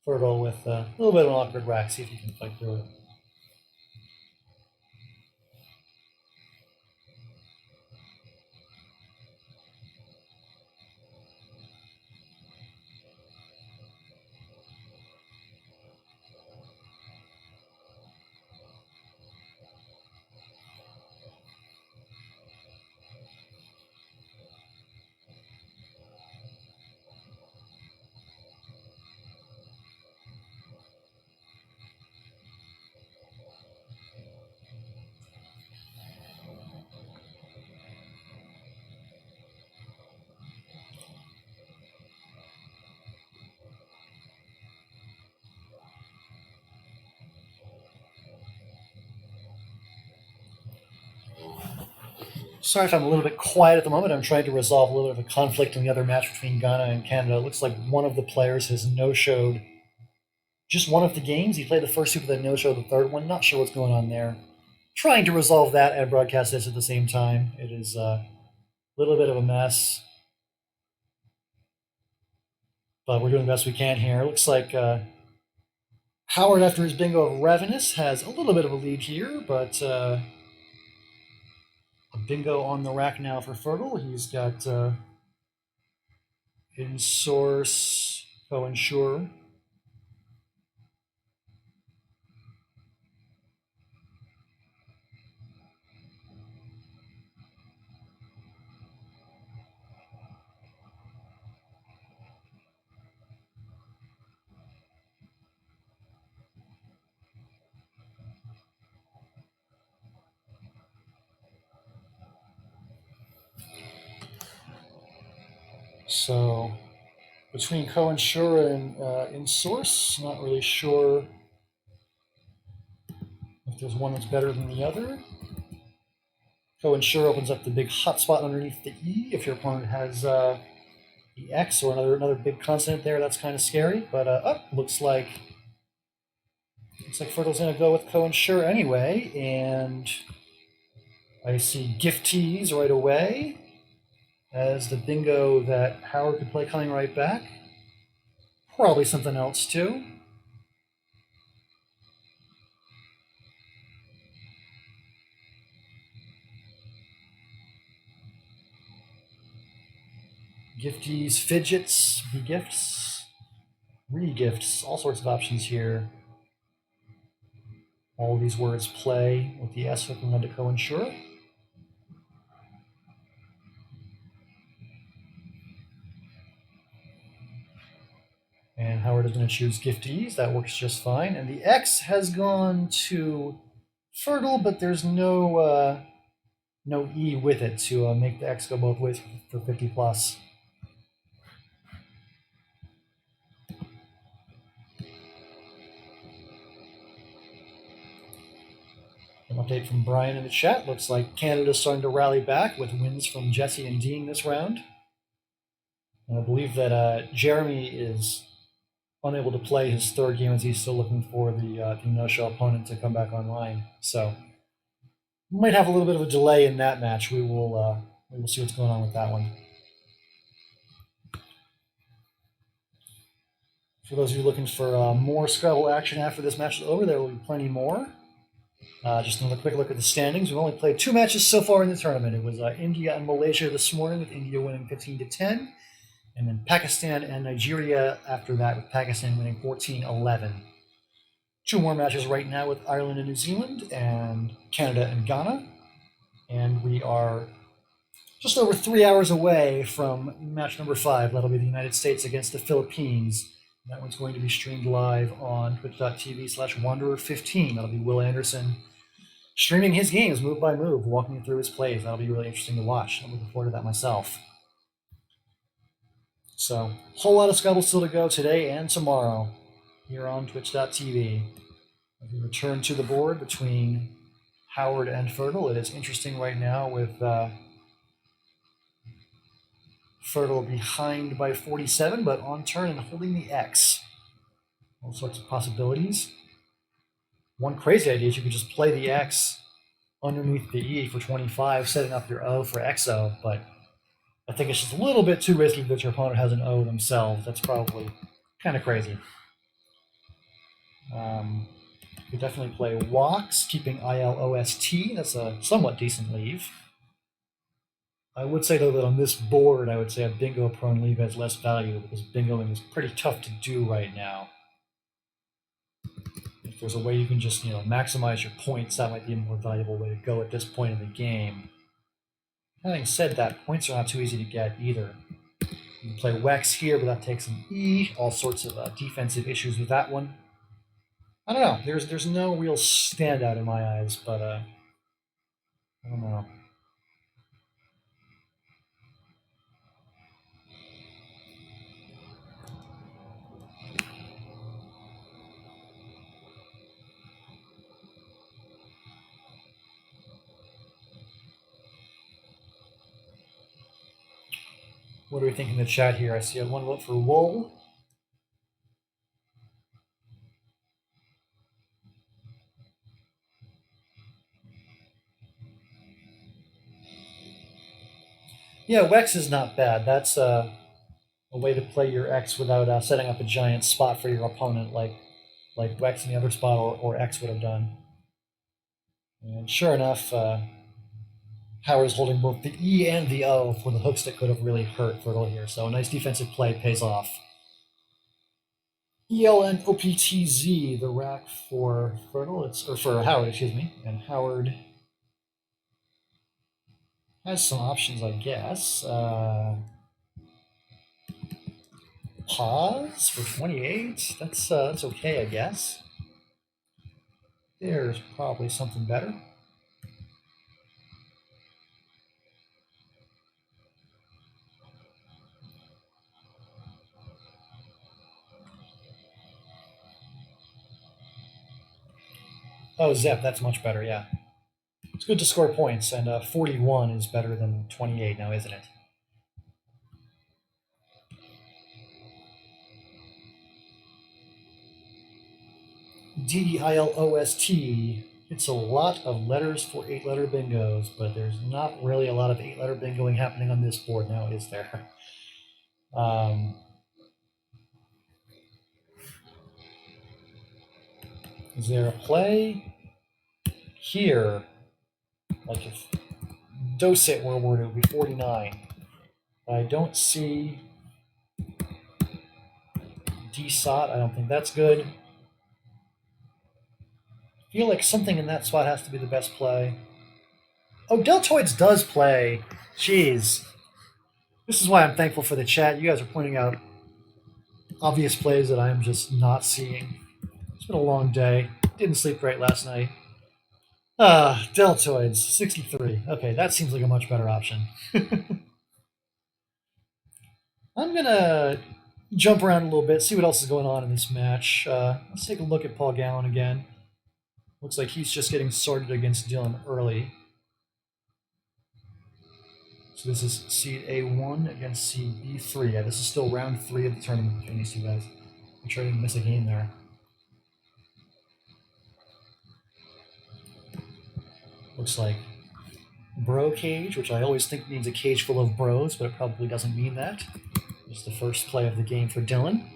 Fergal with a little bit of an awkward rack. See if you can fight through it. Sorry if I'm a little bit quiet at the moment. I'm trying to resolve a little bit of a conflict in the other match between Ghana and Canada. It looks like one of the players has no-showed just one of the games. He played the first two, but then no-showed the third one. Not sure what's going on there. Trying to resolve that and broadcast this at the same time. It is a little bit of a mess, but we're doing the best we can here. It looks like Howard, after his bingo of Ravenous, has a little bit of a lead here, but a bingo on the rack now for Fertile. He's got In Source, Co-Insure. So between Co-Insure and In Source, not really sure if there's one that's better than the other. Co-Insure opens up the big hotspot underneath the E. If your opponent has the X or another big consonant there, that's kind of scary. But looks like Fertile's going to go with Co-Insure anyway, and I see Gifties right away as the bingo that Howard could play coming right back. Probably something else too. Gifties, fidgets, begifts, regifts, all sorts of options here. All these words play with the S hooking onto Co-Insure. And Howard is going to choose Gifties. That works just fine. And the X has gone to Fertile, but there's no E with it to make the X go both ways for 50 plus. An update from Brian in the chat. Looks like Canada's starting to rally back with wins from Jesse and Dean this round. And I believe that Jeremy is unable to play his third game as he's still looking for the no-show opponent to come back online. So we might have a little bit of a delay in that match. We will see what's going on with that one. For those of you looking for more Scrabble action after this match is over, there will be plenty more. Just another quick look at the standings. We've only played 2 matches so far in the tournament. It was India and Malaysia this morning, with India winning 15-10, and then Pakistan and Nigeria after that, with Pakistan winning 14-11. 2 more matches right now with Ireland and New Zealand, and Canada and Ghana. And we are just over 3 hours away from match number 5. That'll be the United States against the Philippines. That one's going to be streamed live on twitch.tv/Wanderer15. That'll be Will Anderson streaming his games move by move, walking through his plays. That'll be really interesting to watch. I'm looking forward to that myself. So, a whole lot of Scrabble still to go today and tomorrow here on twitch.tv. As we return to the board between Howard and Fertile, it is interesting right now with Fertile behind by 47, but on turn and holding the X. All sorts of possibilities. One crazy idea is you could just play the X underneath the E for 25, setting up your O for XO, but I think it's just a little bit too risky that your opponent has an O themselves. That's probably kind of crazy. You could definitely play Walks, keeping ILOST. That's a somewhat decent leave. I would say, though, that on this board, I would say a bingo-prone leave has less value, because bingoing is pretty tough to do right now. If there's a way you can just, maximize your points, that might be a more valuable way to go at this point in the game. Having said that, points are not too easy to get either. You can play Wex here, but that takes an E. All sorts of defensive issues with that one. I don't know. There's no real standout in my eyes, but I don't know. What do we think in the chat here? I see a one vote for Wool. Yeah, Wex is not bad. That's a way to play your X without setting up a giant spot for your opponent, like Wex in the other spot or X would have done. And sure enough, Howard's holding both the E and the O for the hooks that could have really hurt Fertile here. So a nice defensive play pays off. ELNOPTZ, the rack for Fertile, or for Howard, excuse me. And Howard has some options, I guess. Pause for 28. That's okay, I guess. There's probably something better. Oh, Zep, that's much better, yeah. It's good to score points, and 41 is better than 28 now, isn't it? DEILOST. It's a lot of letters for 8-letter bingos, but there's not really a lot of 8-letter bingoing happening on this board now, is there? Is there a play here? Like if Docet were awarded, it would be 49. I don't see DSOT. I don't think that's good. I feel like something in that spot has to be the best play. Oh, Deltoids does play. Jeez. This is why I'm thankful for the chat. You guys are pointing out obvious plays that I'm just not seeing. It's been a long day. Didn't sleep great last night. Deltoids, 63. Okay, that seems like a much better option. I'm going to jump around a little bit, see what else is going on in this match. Let's take a look at Paul Gallen again. Looks like he's just getting sorted against Dylan early. So this is seed A1 against seed B3. Yeah, this is still round 3 of the tournament between these two guys. I'm sure I didn't miss a game there. Looks like bro cage, which I always think means a cage full of bros, but it probably doesn't mean that. It's the first play of the game for Dylan.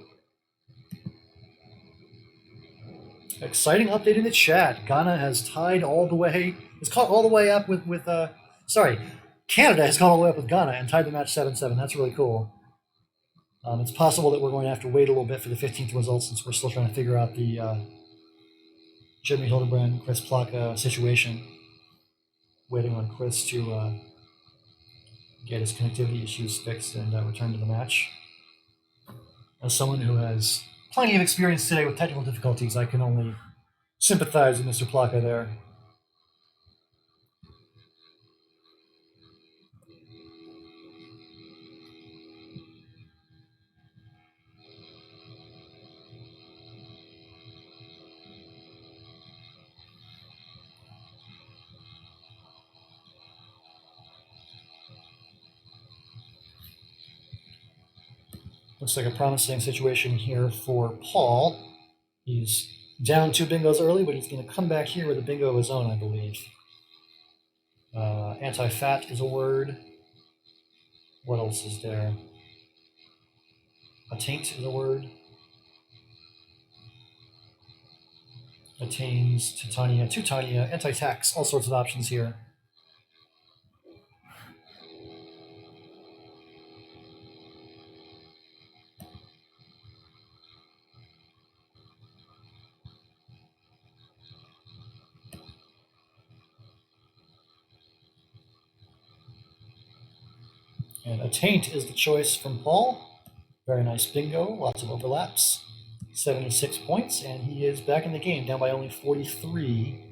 Exciting update in the chat. Ghana has tied all the way. It's caught all the way up with Canada has caught all the way up with Ghana and tied the match 7-7. That's really cool. It's possible that we're going to have to wait a little bit for the 15th results since we're still trying to figure out the Jimmy Hildebrand, Chris Plaka situation. Waiting on Chris to get his connectivity issues fixed and return to the match. As someone who has plenty of experience today with technical difficulties, I can only sympathize with Mr. Plaka there. Looks like a promising situation here for Paul. He's down 2 bingos early, but he's going to come back here with a bingo of his own, I believe. Anti-fat is a word. What else is there? A taint is a word. Attains, Titania, anti-tax, all sorts of options here. And a taint is the choice from Paul. Very nice bingo, lots of overlaps. 76 points, and he is back in the game, down by only 43.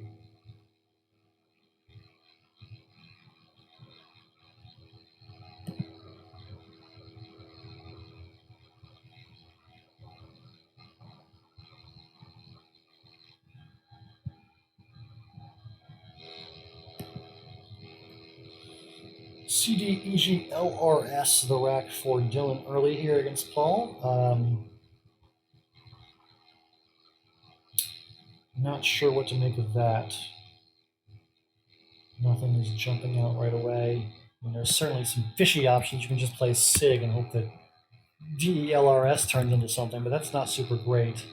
CDEGLRS, the rack for Dylan early here against Paul. Not sure what to make of that. Nothing is jumping out right away. I mean, there's certainly some fishy options. You can just play SIG and hope that DELRS turns into something, but that's not super great.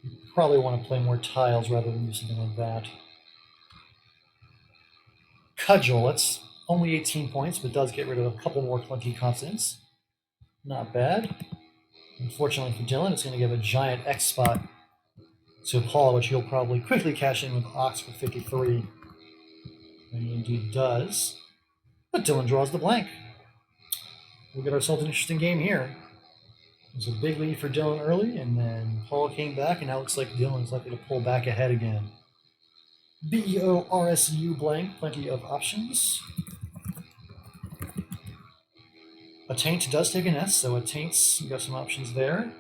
You probably want to play more tiles rather than do something like that. Cudgel, it's only 18 points, but does get rid of a couple more clunky consonants. Not bad. Unfortunately for Dylan, it's going to give a giant X spot to Paul, which he'll probably quickly cash in with Ox for 53. And he indeed does. But Dylan draws the blank. We'll get ourselves an interesting game here. There's a big lead for Dylan early, and then Paul came back, and now it looks like Dylan's likely to pull back ahead again. BEORSU blank, plenty of options. A taint does take an S, so a taint's, you got some options there.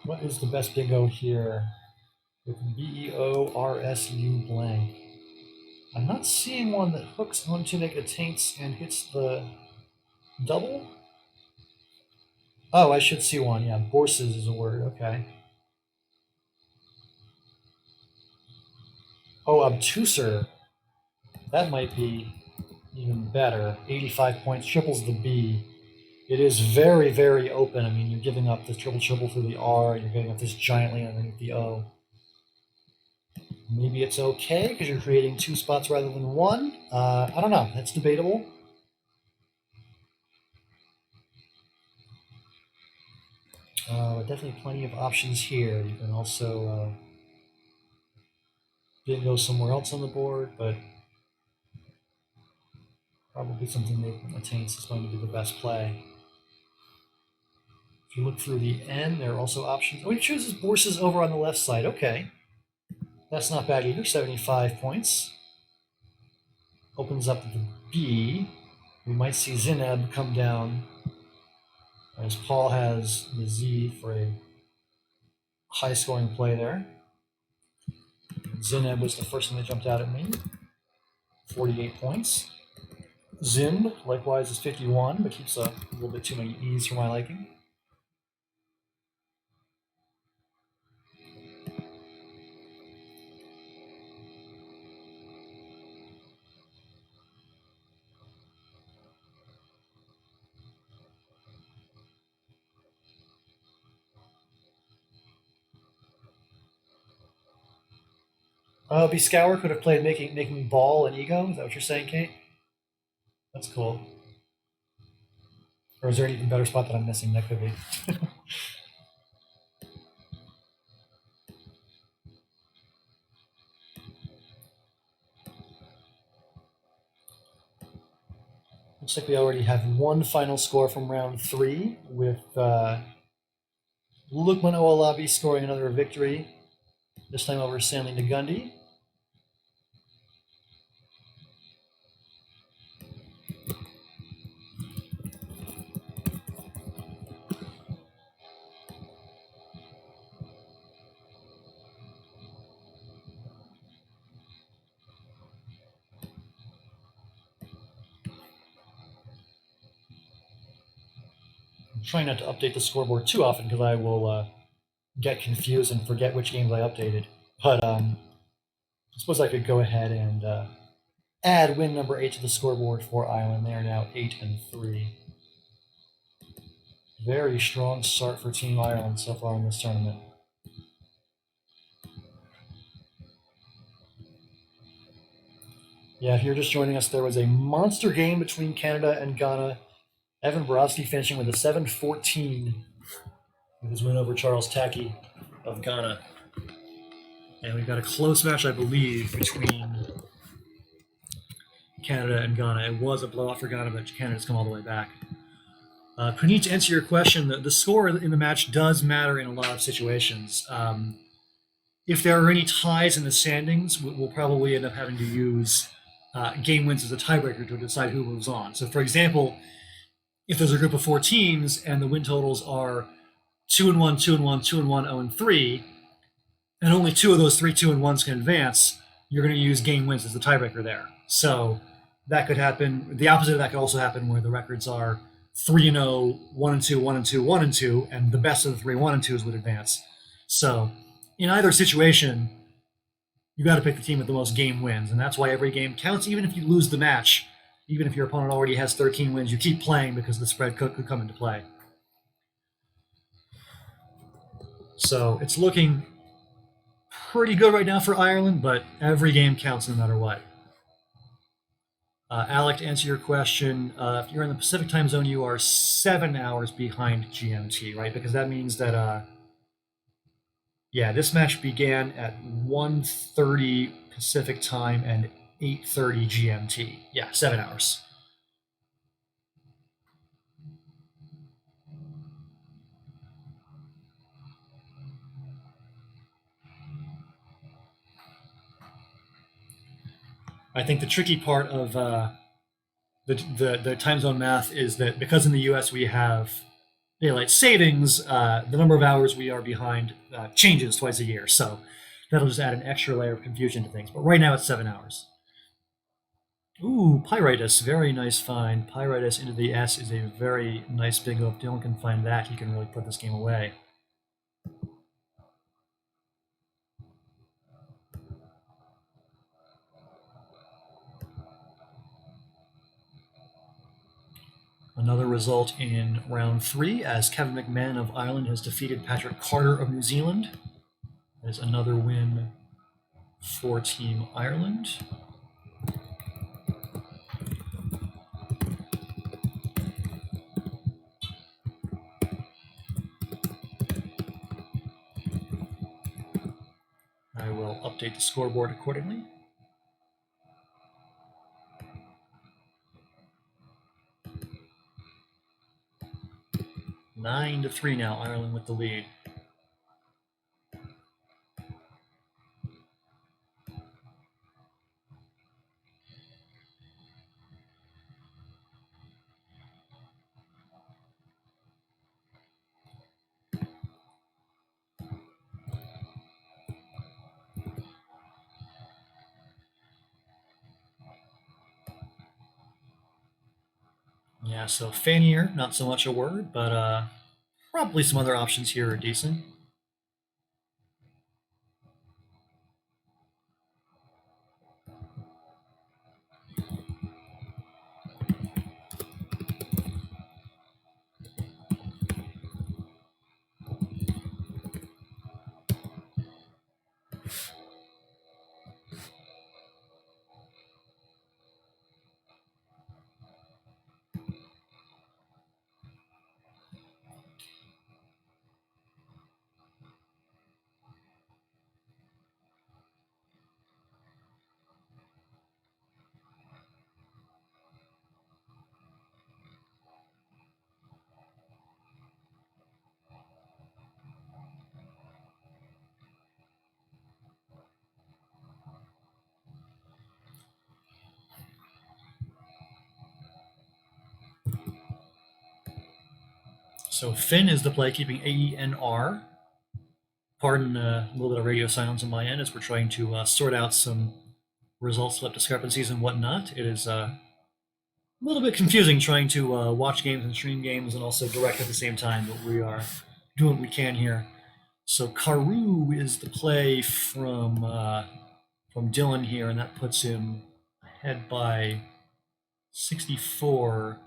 What is the best bingo here with BEORSU blank? I'm not seeing one that hooks onto make a taints and hits the double. Oh, I should see one. Yeah, Borses is a word. Okay. Oh, obtuser. That might be even better. 85 points, triples the B. It is very, very open. I mean, you're giving up the triple through the R, and you're giving up this giant lane underneath the O. Maybe it's okay because you're creating two spots rather than one. I don't know. That's debatable. Definitely plenty of options here. You can also bingo somewhere else on the board, but probably something that attains is going to be the best play. If you look through the N, there are also options. Oh, he chooses Borses over on the left side. Okay. That's not bad either. 75 points. Opens up the B. We might see Zineb come down as Paul has the Z for a high-scoring play there. Zineb was the first thing that jumped out at me. 48 points. Zimb, likewise, is 51, but keeps a little bit too many E's for my liking. Biscour could have played making ball and ego. Is that what you're saying, Kate? That's cool. Or is there an even better spot that I'm missing? That could be. Looks like we already have one final score from round 3 with Lukman Oalabi scoring another victory, this time over Stanley Nagundi. Trying not to update the scoreboard too often because I will get confused and forget which games I updated. But I suppose I could go ahead and add win number 8 to the scoreboard for Ireland. They are now 8-3. Very strong start for Team Ireland so far in this tournament. Yeah, if you're just joining us, there was a monster game between Canada and Ghana. Evan Borowski finishing with a 7-14 with his win over Charles Tacky of Ghana. And we've got a close match, I believe, between Canada and Ghana. It was a blowout for Ghana, but Canada's come all the way back. Puneet, to answer your question, the score in the match does matter in a lot of situations. If there are any ties in the standings, we'll probably end up having to use game wins as a tiebreaker to decide who moves on. So, for example, if there's a group of 4 teams and the win totals are 2-1, 2-1, 2-1, 0-3, and only 2 of those 3 2-1s can advance, you're going to use game wins as the tiebreaker there. So that could happen. The opposite of that could also happen where the records are 3-0, 1-2, 1-2, 1-2, and the best of the 3 1-2s would advance. So in either situation, you got to pick the team with the most game wins, and that's why every game counts. Even if you lose the match, even if your opponent already has 13 wins, you keep playing because the spread could come into play. So it's looking pretty good right now for Ireland, but every game counts no matter what. Alec, to answer your question, if you're in the Pacific time zone, you are 7 hours behind GMT, right? Because that means that, yeah, this match began at 1:30 Pacific time and 8:30 GMT. Yeah, 7 hours. I think the tricky part of the time zone math is that because in the U.S. we have daylight savings, the number of hours we are behind changes twice a year. So that'll just add an extra layer of confusion to things. But right now it's 7 hours. Ooh, Pyritus, very nice find. Pyritus into the S is a very nice bingo. If Dylan can find that, he can really put this game away. Another result in round 3 as Kevin McMahon of Ireland has defeated Patrick Carter of New Zealand. There's another win for Team Ireland. I will update the scoreboard accordingly. 9-3 now, Ireland with the lead. Yeah, so Fannier, not so much a word, but probably some other options here are decent. So Finn is the play, keeping AENR. Pardon a little bit of radio silence on my end as we're trying to sort out some results left discrepancies and whatnot. It is a little bit confusing trying to watch games and stream games and also direct at the same time, but we are doing what we can here. So Karu is the play from Dylan here, and that puts him ahead by 64.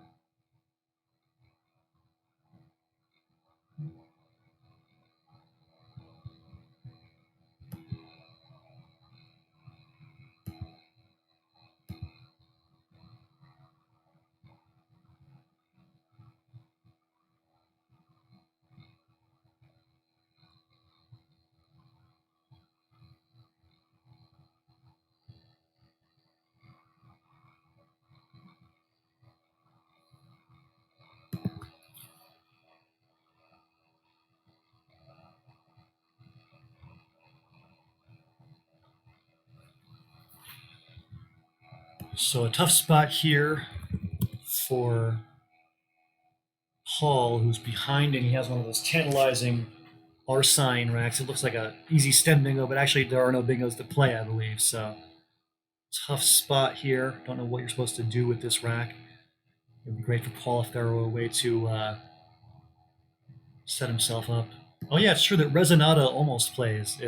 So a tough spot here for Paul, who's behind, and he has one of those tantalizing R sign racks. It looks like a easy stem bingo, but actually there are no bingos to play, I believe. So tough spot here. Don't know what you're supposed to do with this rack. It would be great for Paul if there were a way to set himself up. Oh yeah, it's true that Resonata almost plays.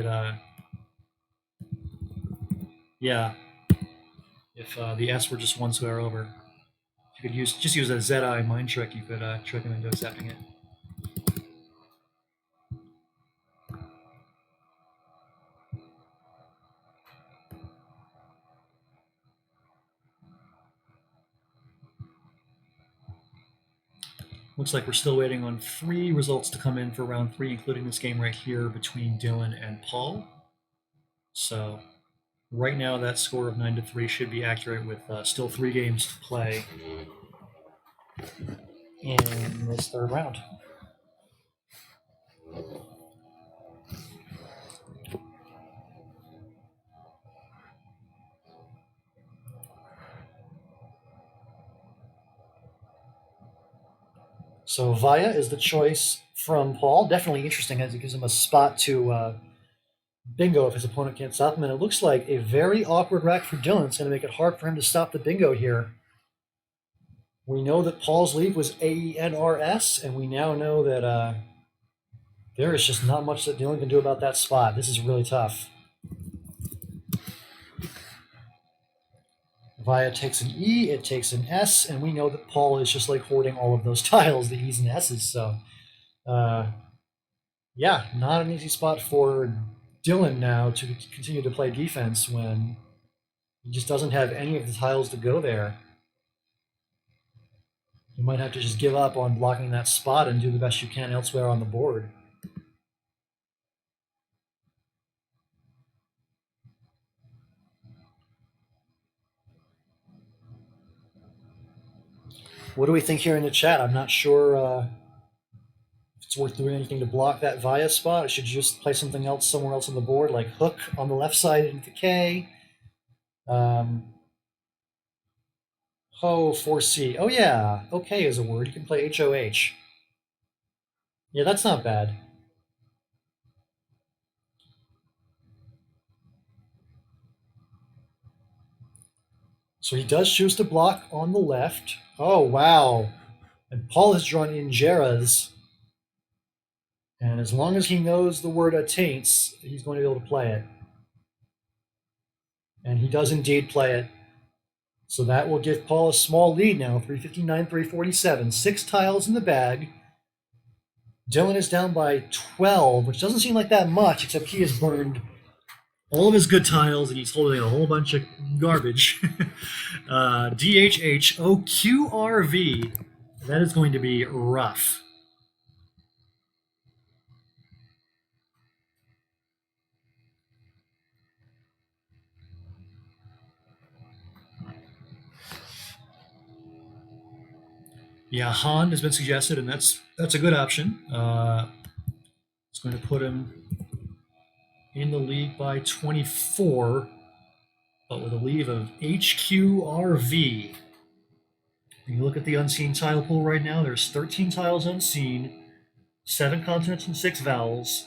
Yeah, if the S were just one square over. You could use a ZI mind trick. You could trick him into accepting it. Looks like we're still waiting on 3 results to come in for round 3, including this game right here between Dylan and Paul. So right now that score of 9-3 should be accurate with still 3 games to play in this third round. So Via is the choice from Paul. Definitely interesting as it gives him a spot to bingo if his opponent can't stop him. And it looks like a very awkward rack for Dylan. It's going to make it hard for him to stop the bingo here. We know that Paul's lead was AENRS, and we now know that there is just not much that Dylan can do about that spot. This is really tough. Via takes an E, it takes an S, and we know that Paul is just like hoarding all of those tiles, the E's and S's. So, yeah, not an easy spot for Dylan now to continue to play defense when he just doesn't have any of the tiles to go there. You might have to just give up on blocking that spot and do the best you can elsewhere on the board. What do we think here in the chat? I'm not sure if it's worth doing anything to block that Via spot. I should just play something else somewhere else on the board, like Hook on the left side into K. Ho, 4C. Oh yeah, okay is a word. You can play HOH. Yeah, that's not bad. So he does choose to block on the left. Oh, wow. And Paul has drawn Ingeras. And as long as he knows the word attaints, he's going to be able to play it. And he does indeed play it. So that will give Paul a small lead now, 359, 347. 6 tiles in the bag. Dylan is down by 12, which doesn't seem like that much, except he has burned all of his good tiles, and he's holding a whole bunch of garbage. DHHOQRV. That is going to be rough. Yeah, Han has been suggested, and that's a good option. It's going to put him in the lead by 24, but with a lead of HQRV. When you look at the unseen tile pool right now, there's 13 tiles unseen, 7 consonants and 6 vowels.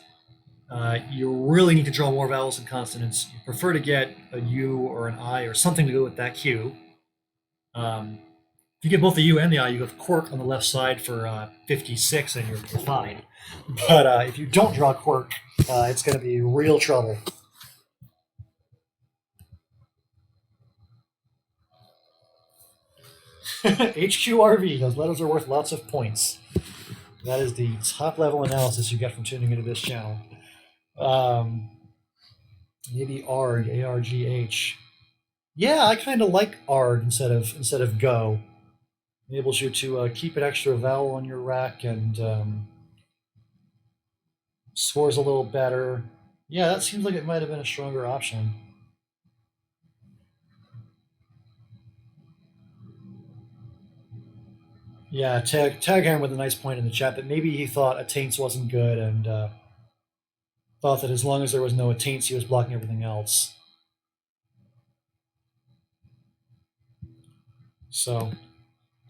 You really need to draw more vowels than consonants. You prefer to get a U or an I or something to go with that Q. If you get both the U and the I, you have quirk on the left side for 56, and you're fine. But if you don't draw quirk, it's going to be real trouble. HQRV, those letters are worth lots of points. That is the top level analysis you get from tuning into this channel. Maybe ARG, ARGH. Yeah, I kind of like ARG instead of Go. It enables you to keep an extra vowel on your rack and scores a little better. Yeah, that seems like it might have been a stronger option. Yeah, Tag Aaron with a nice point in the chat that maybe he thought Attaints wasn't good and thought that as long as there was no Attaints, he was blocking everything else. So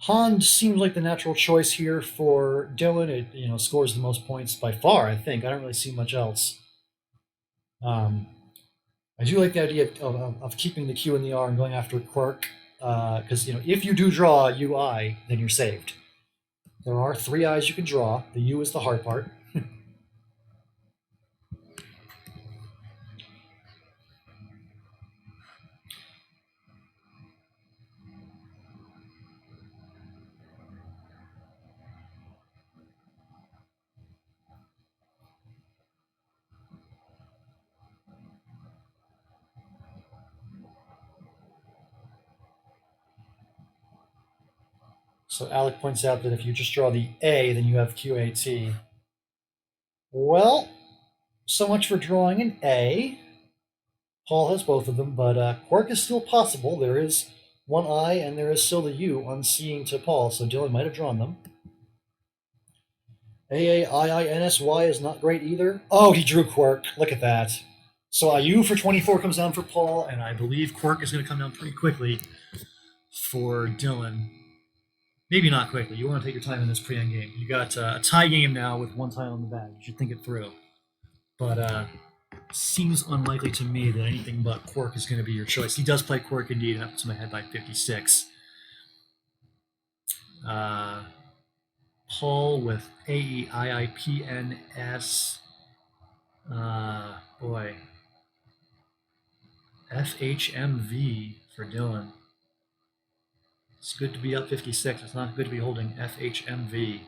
Han seems like the natural choice here for Dylan. It scores the most points by far. I think I don't really see much else. Um, I do like the idea of keeping the Q and the R and going after Quirk because if you do draw a UI, then you're saved. There are 3 I's you can draw. The U is the hard part. So Alec points out that if you just draw the A, then you have QAT. Well, so much for drawing an A. Paul has both of them, but Quirk is still possible. There is 1 I, and there is still the U unseeing to Paul, so Dylan might have drawn them. AAIINSY is not great either. Oh, he drew Quirk. Look at that. So a U for 24 comes down for Paul, and I believe Quirk is going to come down pretty quickly for Dylan. Maybe not quickly. You want to take your time in this pre-end game. You got a tie game now with 1 tile in the bag. You should think it through. But seems unlikely to me that anything but Quirk is going to be your choice. He does play Quirk indeed, and that puts him ahead by 56. Paul with AEIIPNS. Boy. FHMV for Dylan. It's good to be up 56. It's not good to be holding FHMV.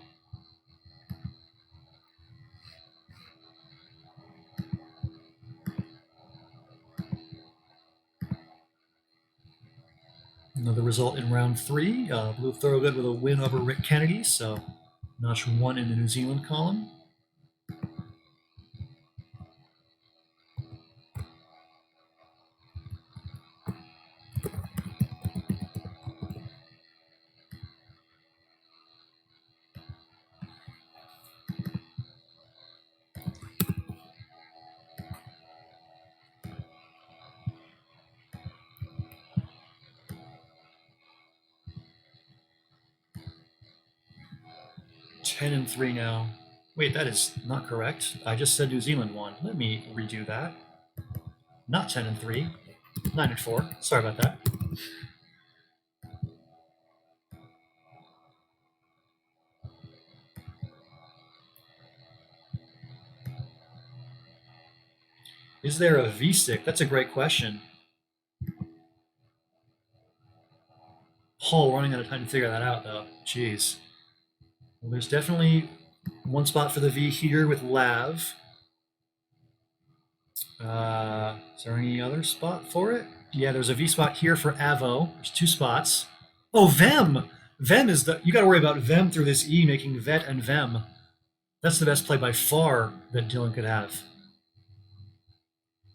Another result in round 3. Blue Thorogood with a win over Rick Kennedy, so notch 1 in the New Zealand column. Ten and 3 now. Wait, that is not correct. I just said New Zealand won. Let me redo that. Not 10 and 3. 9 and 4. Sorry about that. Is there a V-stick? That's a great question. Paul running out of time to figure that out, though. Jeez. Well, there's definitely one spot for the V here with Lav. Is there any other spot for it? Yeah, there's a V spot here for Avo. There's 2 spots. Oh, Vem! Vem is the... You got to worry about Vem through this E making Vet and Vem. That's the best play by far that Dylan could have.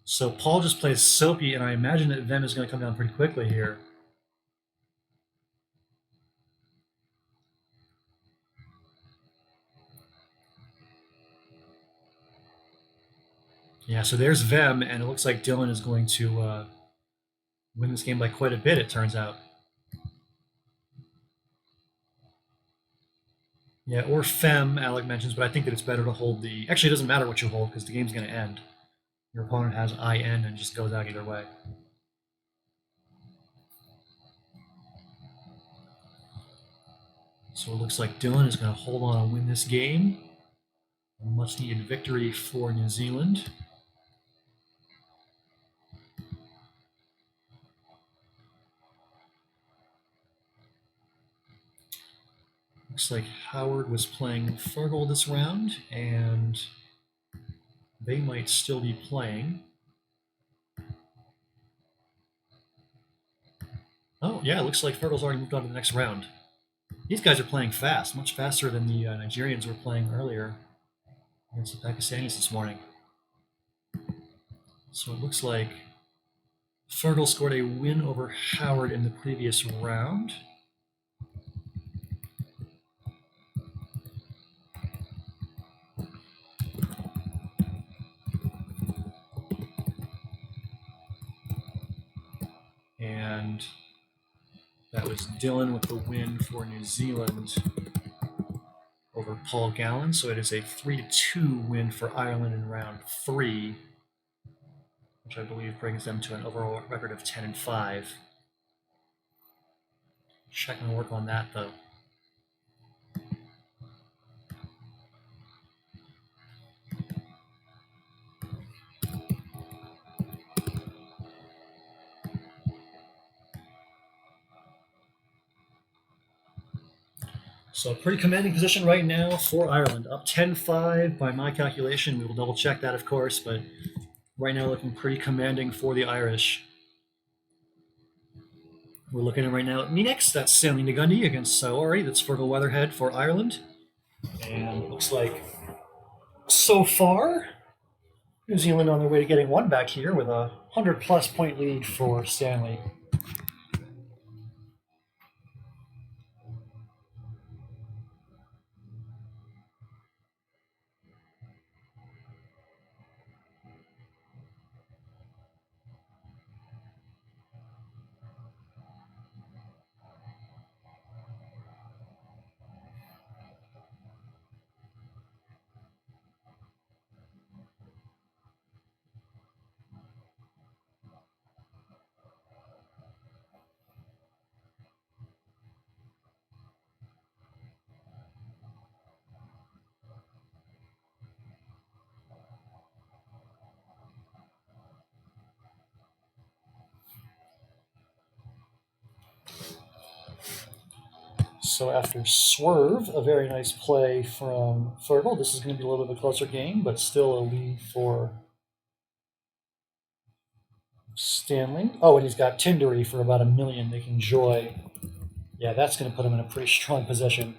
So Paul just plays Soapy, and I imagine that Vem is going to come down pretty quickly here. Yeah, so there's Vem, and it looks like Dylan is going to win this game by quite a bit, it turns out. Yeah, or Fem, Alec mentions, but I think that it's better to hold the... Actually, it doesn't matter what you hold, because the game's going to end. Your opponent has IN and just goes out either way. So it looks like Dylan is going to hold on and win this game. A much-needed victory for New Zealand. Looks like Howard was playing Fergal this round, and they might still be playing. Oh, yeah, it looks like Fergal's already moved on to the next round. These guys are playing fast, much faster than the Nigerians were playing earlier against the Pakistanis this morning. So it looks like Fergal scored a win over Howard in the previous round. And That was Dylan with the win for New Zealand over Paul Gallen. So it is a 3-2 win for Ireland in round 3, which I believe brings them to an overall record of 10-5. Checking to work on that though. So pretty commanding position right now for Ireland. Up 10-5 by my calculation. We will double check that, of course, but right now looking pretty commanding for the Irish. We're looking at right now at Menex. That's Stanley Nagundy against Saori. That's Fergal Weatherhead for Ireland. And it looks like so far, New Zealand on their way to getting one back here with a 100-plus point lead for Stanley. So after Swerve, a very nice play from Fergal. This is going to be a little bit of a closer game, but still a lead for Stanley. Oh, and he's got Tindery for about $1 million, making Joy. Yeah, that's going to put him in a pretty strong position.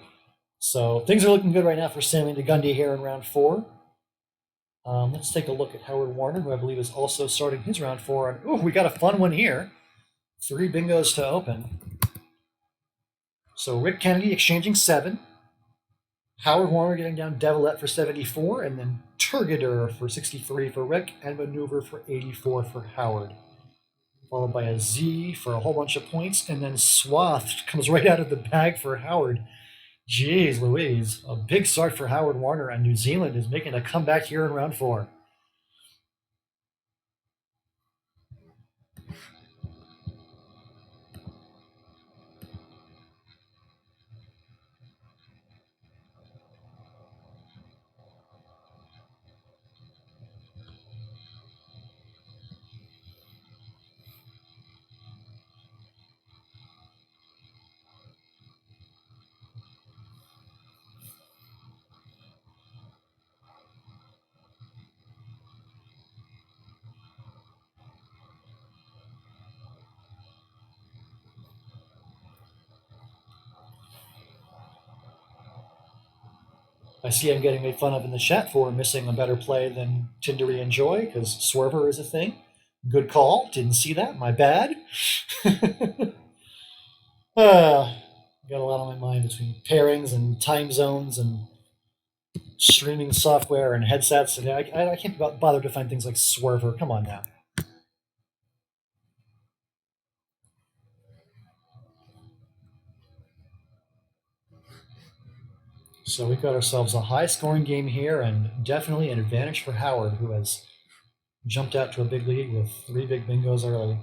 So things are looking good right now for Stanley Nagundy here in round 4. Let's take a look at Howard Warner, who I believe is also starting his round 4. And ooh, we got a fun one here. 3 bingos to open. So Rick Kennedy exchanging 7. Howard Warner getting down Devilette for 74, and then Turgidor for 63 for Rick, and Maneuver for 84 for Howard. Followed by a Z for a whole bunch of points, and then Swath comes right out of the bag for Howard. Jeez Louise, a big start for Howard Warner, and New Zealand is making a comeback here in round 4. I see I'm getting made fun of in the chat for missing a better play than Tindery and Joy, because Swerver is a thing. Good call. Didn't see that. My bad. Got a lot on my mind between pairings and time zones and streaming software and headsets. And I can't bother to find things like Swerver. Come on now. So we've got ourselves a high-scoring game here, and definitely an advantage for Howard, who has jumped out to a big lead with 3 big bingos early.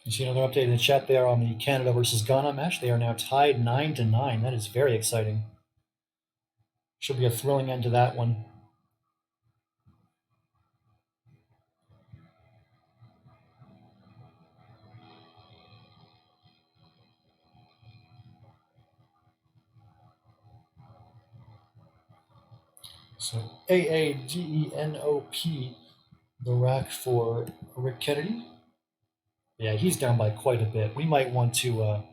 You see another update in the chat there on the Canada versus Ghana match. They are now tied 9-9. That is very exciting. Should be a thrilling end to that one. So AADENOP, the rack for Rick Kennedy. Yeah, he's down by quite a bit. We might want to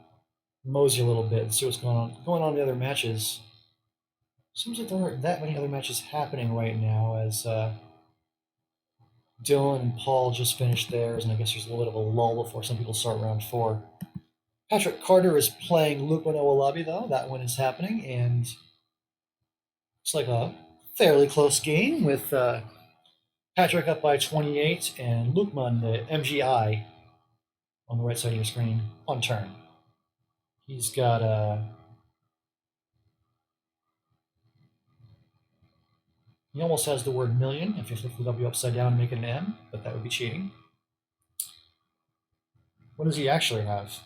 mosey a little bit and see what's going on in the other matches. Seems like there aren't that many other matches happening right now, as Dylan and Paul just finished theirs, and I guess there's a little bit of a lull before some people start round four. Patrick Carter is playing Luke Owolabi, though. That one is happening, and it's like a fairly close game with Patrick up by 28 and Lukman, the MGI, on the right side of your screen, on turn. He's got he almost has the word million if you flip the W upside down and make it an M, but that would be cheating. What does he actually have?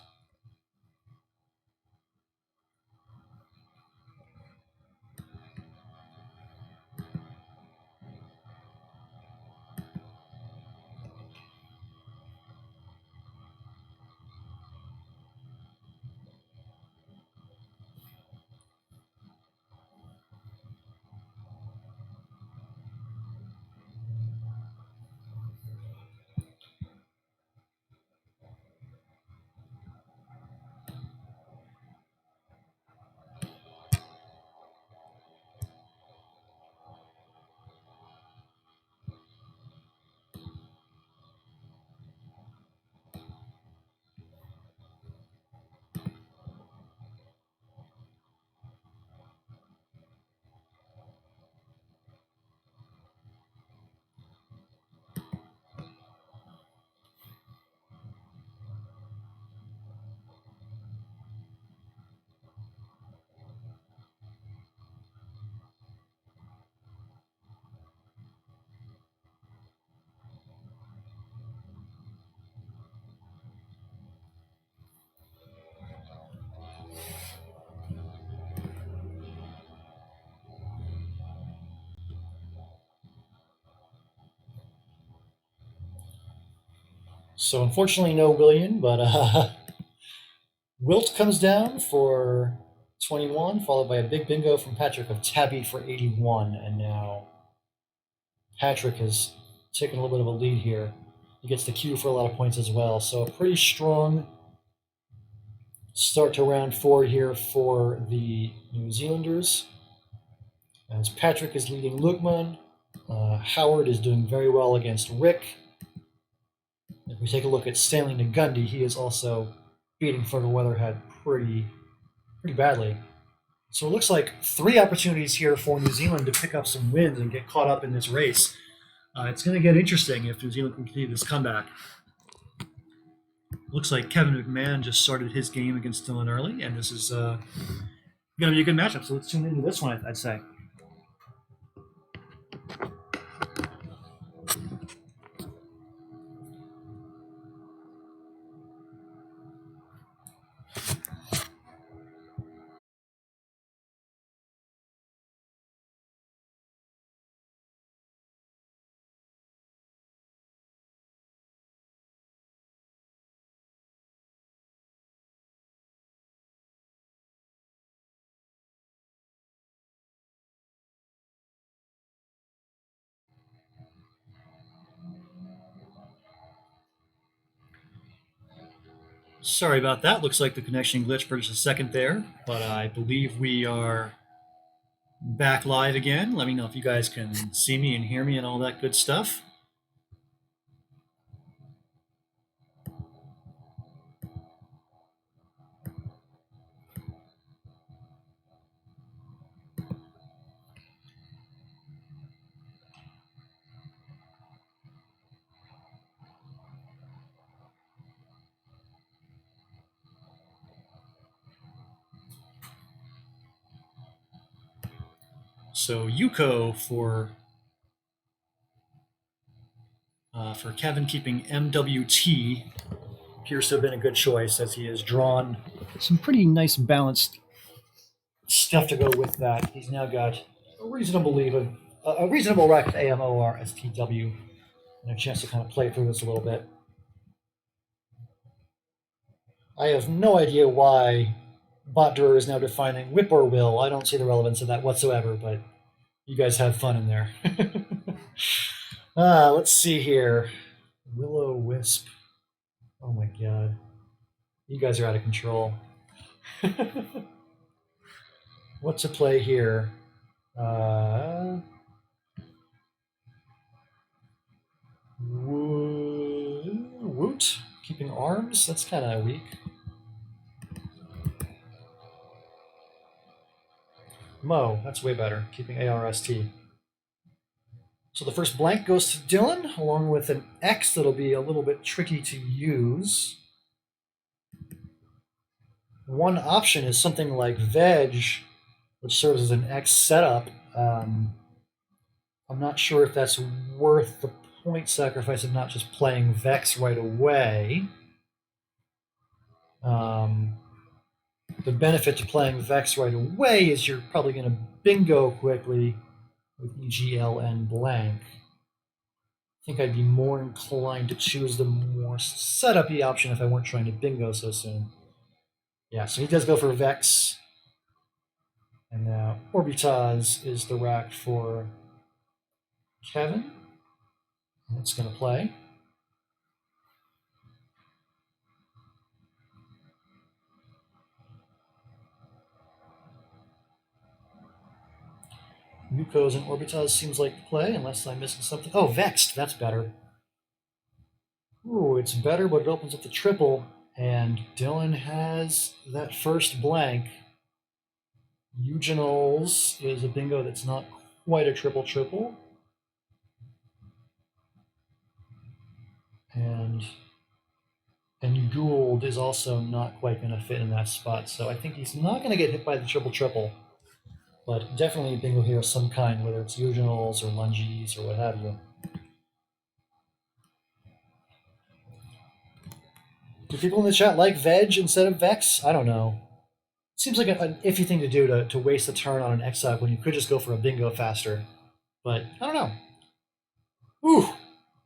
So unfortunately, no William, but Wilt comes down for 21, followed by a big bingo from Patrick of Tabby for 81, and now Patrick has taken a little bit of a lead here. He gets the cue for a lot of points as well, so a pretty strong start to round four here for the New Zealanders. As Patrick is leading Lukman, Howard is doing very well against Rick. If we take a look at Stanley Ngundy, he is also beating Fergal Weatherhead pretty badly. So it looks like three opportunities here for New Zealand to pick up some wins and get caught up in this race. It's going to get interesting if New Zealand can continue this comeback. Looks like Kevin McMahon just started his game against Dylan Early, and this is going to be a good matchup. So let's tune into this one, I'd say. Sorry about that. Looks like the connection glitch for just a second there, but I believe we are back live again. Let me know if you guys can see me and hear me and all that good stuff. So Yuko for Kevin keeping MWT appears to have been a good choice, as he has drawn some pretty nice balanced stuff to go with that. He's now got a reasonable lead of a reasonable rack of AMORSTW and a chance to kind of play through this a little bit. I have no idea why Botdrer is now defining whip or will. I don't see the relevance of that whatsoever, but you guys have fun in there. Let's see here. Willow Wisp. Oh my god. You guys are out of control. What to play here? Woot. Keeping arms? That's kind of weak. Mo. That's way better. Keeping ARST. So the first blank goes to Dylan, along with an X that'll be a little bit tricky to use. One option is something like Veg, which serves as an X setup. I'm not sure if that's worth the point sacrifice of not just playing Vex right away. The benefit to playing Vex right away is you're probably going to bingo quickly with EGLN blank. I think I'd be more inclined to choose the more setup-y option if I weren't trying to bingo so soon. Yeah, so he does go for Vex. And now Orbitas is the rack for Kevin. That's going to play. Yukos and Orbitas seems like the play, unless I'm missing something. Oh, Vexed, that's better. Ooh, it's better, but it opens up the triple, and Dylan has that first blank. Eugenals is a bingo that's not quite a triple-triple. And Gould is also not quite going to fit in that spot, so I think he's not going to get hit by the triple-triple. But definitely a bingo here of some kind, whether it's Eugenals or Lunges or what have you. Do people in the chat like Veg instead of Vex? I don't know. Seems like an iffy thing to do to waste a turn on an X-Up when you could just go for a bingo faster. But I don't know. Ooh!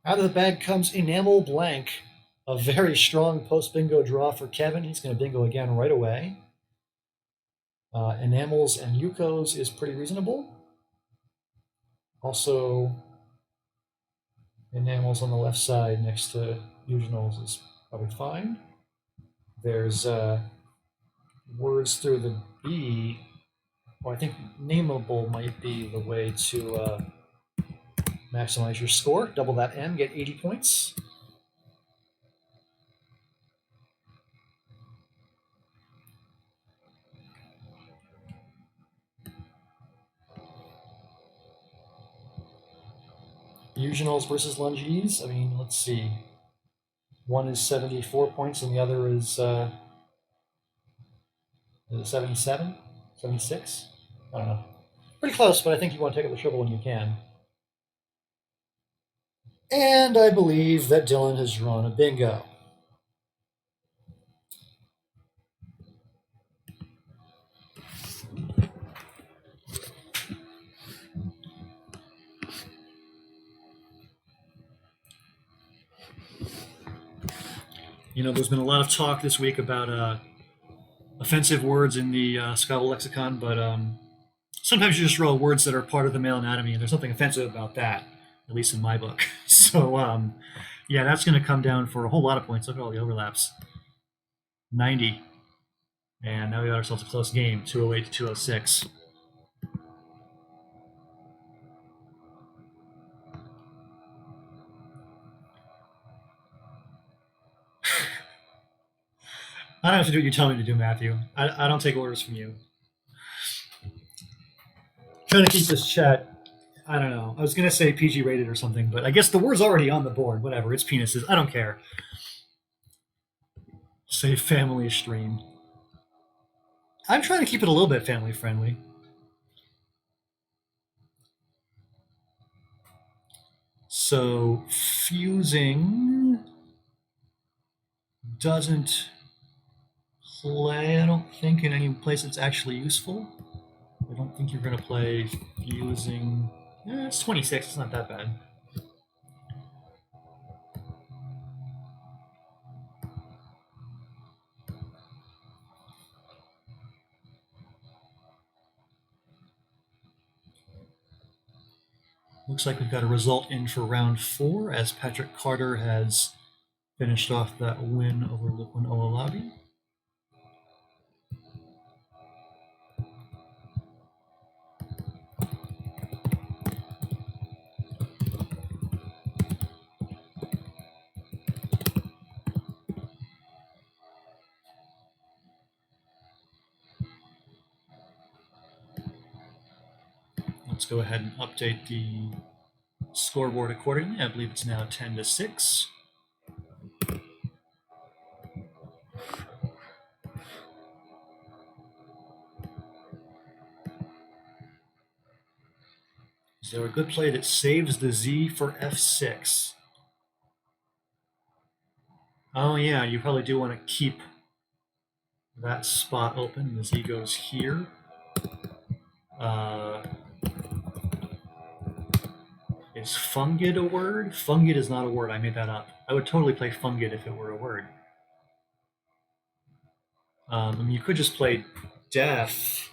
Out of the bag comes Enamel Blank. A very strong post-bingo draw for Kevin. He's going to bingo again right away. Enamels and Yukos is pretty reasonable. Also, Enamels on the left side next to Eugenals is probably fine. There's words through the B. Well, I think nameable might be the way to maximize your score. Double that M, get 80 points. Eugenals versus Lunges. I mean, let's see. One is 74 points and the other is 77? 76? I don't know. Pretty close, but I think you want to take up the triple when you can. And I believe that Dylan has drawn a bingo. You know, there's been a lot of talk this week about offensive words in the Scrabble lexicon, but sometimes you just throw words that are part of the male anatomy, and there's something offensive about that, at least in my book. So, yeah, that's going to come down for a whole lot of points. Look at all the overlaps. 90. And now we got ourselves a close game, 208 to 206. I don't have to do what you tell me to do, Matthew. I don't take orders from you. Trying to keep this chat. I don't know. I was gonna say PG rated or something, but I guess the word's already on the board. Whatever. It's penises. I don't care. Say family stream. I'm trying to keep it a little bit family friendly. So fusing doesn't play, I don't think, in any place that's actually useful. I don't think you're going to play fusing. It's 26. It's not that bad. Looks like we've got a result in for round 4 as Patrick Carter has Finished off that win over Lukman Olalabi. Let's go ahead and update the scoreboard accordingly. I believe it's now 10-6. Is there a good play that saves the Z for F6? Oh yeah, you probably do want to keep that spot open. The Z goes here. Is fungid a word? Fungid is not a word. I made that up. I would totally play fungid if it were a word. I mean, you could just play def.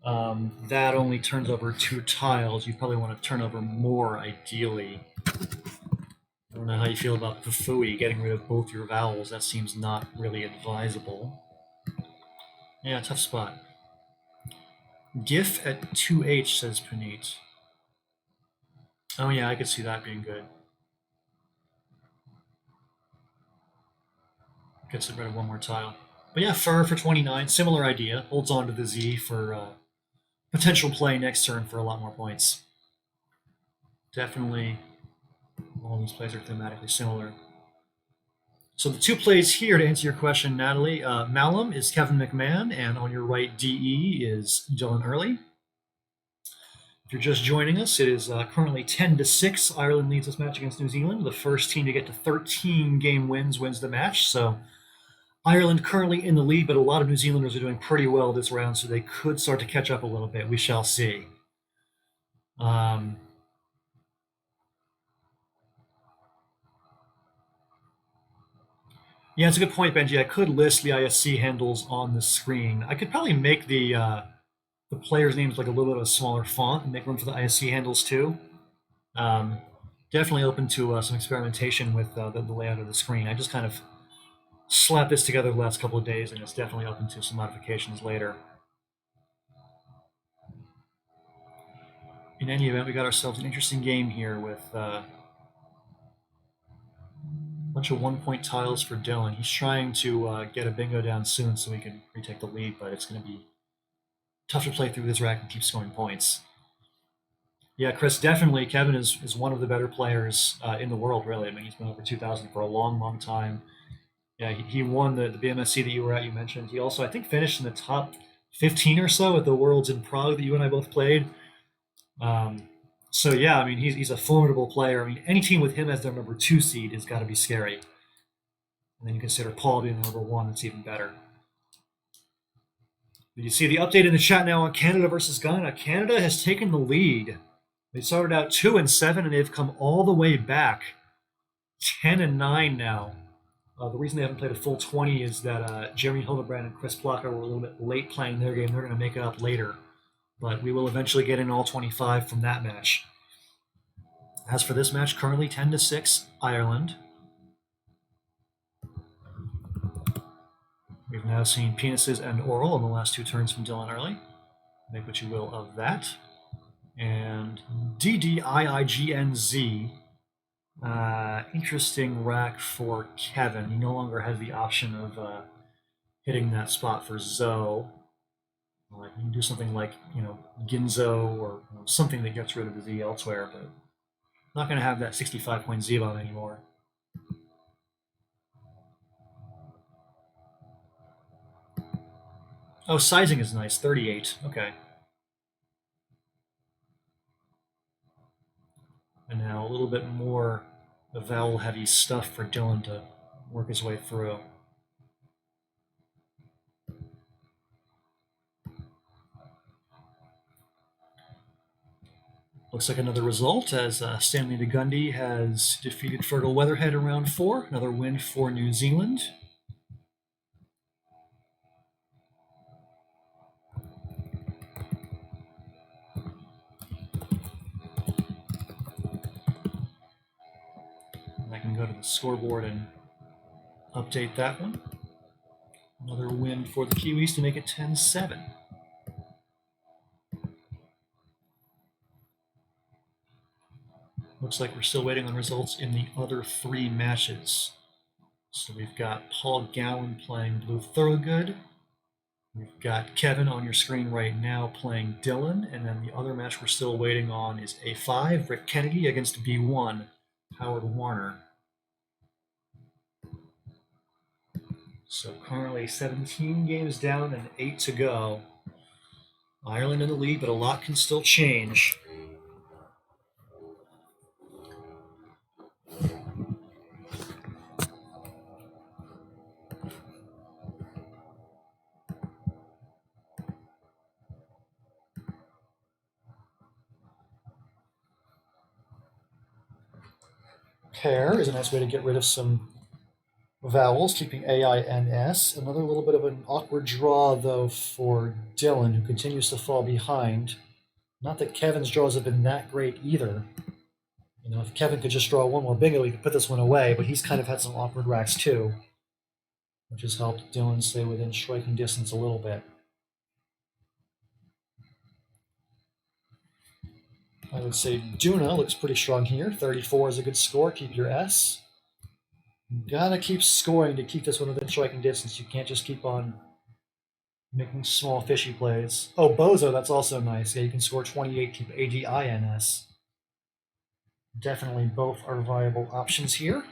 That only turns over 2 tiles. You probably want to turn over more, ideally. I don't know how you feel about Pafui, getting rid of both your vowels. That seems not really advisable. Yeah, tough spot. GIF at 2H, says Puneet. Oh yeah, I could see that being good. Gets rid of one more tile. But yeah, Fur for 29, similar idea. Holds on to the Z for potential play next turn for a lot more points. Definitely, all these plays are thematically similar. So the 2 plays here, to answer your question, Natalie, Malum is Kevin McMahon, and on your right, DE is Dylan Early. If you're just joining us, it is currently 10-6. Ireland leads this match against New Zealand. The first team to get to 13 game wins the match. So Ireland currently in the lead, but a lot of New Zealanders are doing pretty well this round, so they could start to catch up a little bit. We shall see. Yeah, it's a good point, Benji. I could list the ISC handles on the screen. I could probably make the players' names like a little bit of a smaller font and make room for the ISC handles too. Definitely open to some experimentation with the layout of the screen. I just kind of slapped this together the last couple of days, and it's definitely open to some modifications later. In any event, we got ourselves an interesting game here with a bunch of 1-point tiles for Dylan. He's trying to get a bingo down soon so he can retake the lead, but it's going to be tough to play through this rack and keep scoring points. Yeah, Chris, definitely. Kevin is one of the better players in the world, really. I mean, he's been over 2,000 for a long, long time. Yeah, he won the BMSC that you were at, you mentioned. He also, I think, finished in the top 15 or so at the Worlds in Prague that you and I both played. So, yeah, I mean, he's a formidable player. I mean, any team with him as their number 2 seed has got to be scary. And then you consider Paul being the number 1, that's even better. You see the update in the chat now on Canada versus Ghana. Canada has taken the lead. They started out 2-7, and they've come all the way back 10-9 now. The reason they haven't played a full 20 is that Jeremy Hildebrand and Chris Plucker were a little bit late playing their game. They're going to make it up later. But we will eventually get in all 25 from that match. As for this match, currently 10-6, Ireland. We've now seen penises and oral in the last 2 turns from Dylan Early. Make what you will of that. And DDIIGNZ. Interesting rack for Kevin. He no longer has the option of hitting that spot for Zoe. You can do something like, Ginzo or something that gets rid of the Z elsewhere, but not going to have that 65-point Z bomb anymore. Oh, sizing is nice. 38. Okay. And now a little bit more vowel-heavy stuff for Dylan to work his way through. Looks like another result as Stanley DeGundy has defeated Fergal Weatherhead in round 4. Another win for New Zealand. And I can go to the scoreboard and update that one. Another win for the Kiwis to make it 10-7. Looks like we're still waiting on results in the other 3 matches. So we've got Paul Gowan playing Blue Thorogood. We've got Kevin on your screen right now playing Dylan. And then the other match we're still waiting on is A5, Rick Kennedy against B1, Howard Warner. So currently 17 games down and 8 to go. Ireland in the lead, but a lot can still change. Pair is a nice way to get rid of some vowels, keeping A-I-N-S. Another little bit of an awkward draw, though, for Dylan, who continues to fall behind. Not that Kevin's draws have been that great either. You know, if Kevin could just draw one more bingo, he could put this one away, but he's kind of had some awkward racks too, which has helped Dylan stay within striking distance a little bit. I would say Duna looks pretty strong here. 34 is a good score. Keep your S. You gotta keep scoring to keep this one within striking distance. You can't just keep on making small fishy plays. Oh, Bozo, that's also nice. Yeah, you can score 28, keep A-G-I-N-S. Definitely both are viable options here.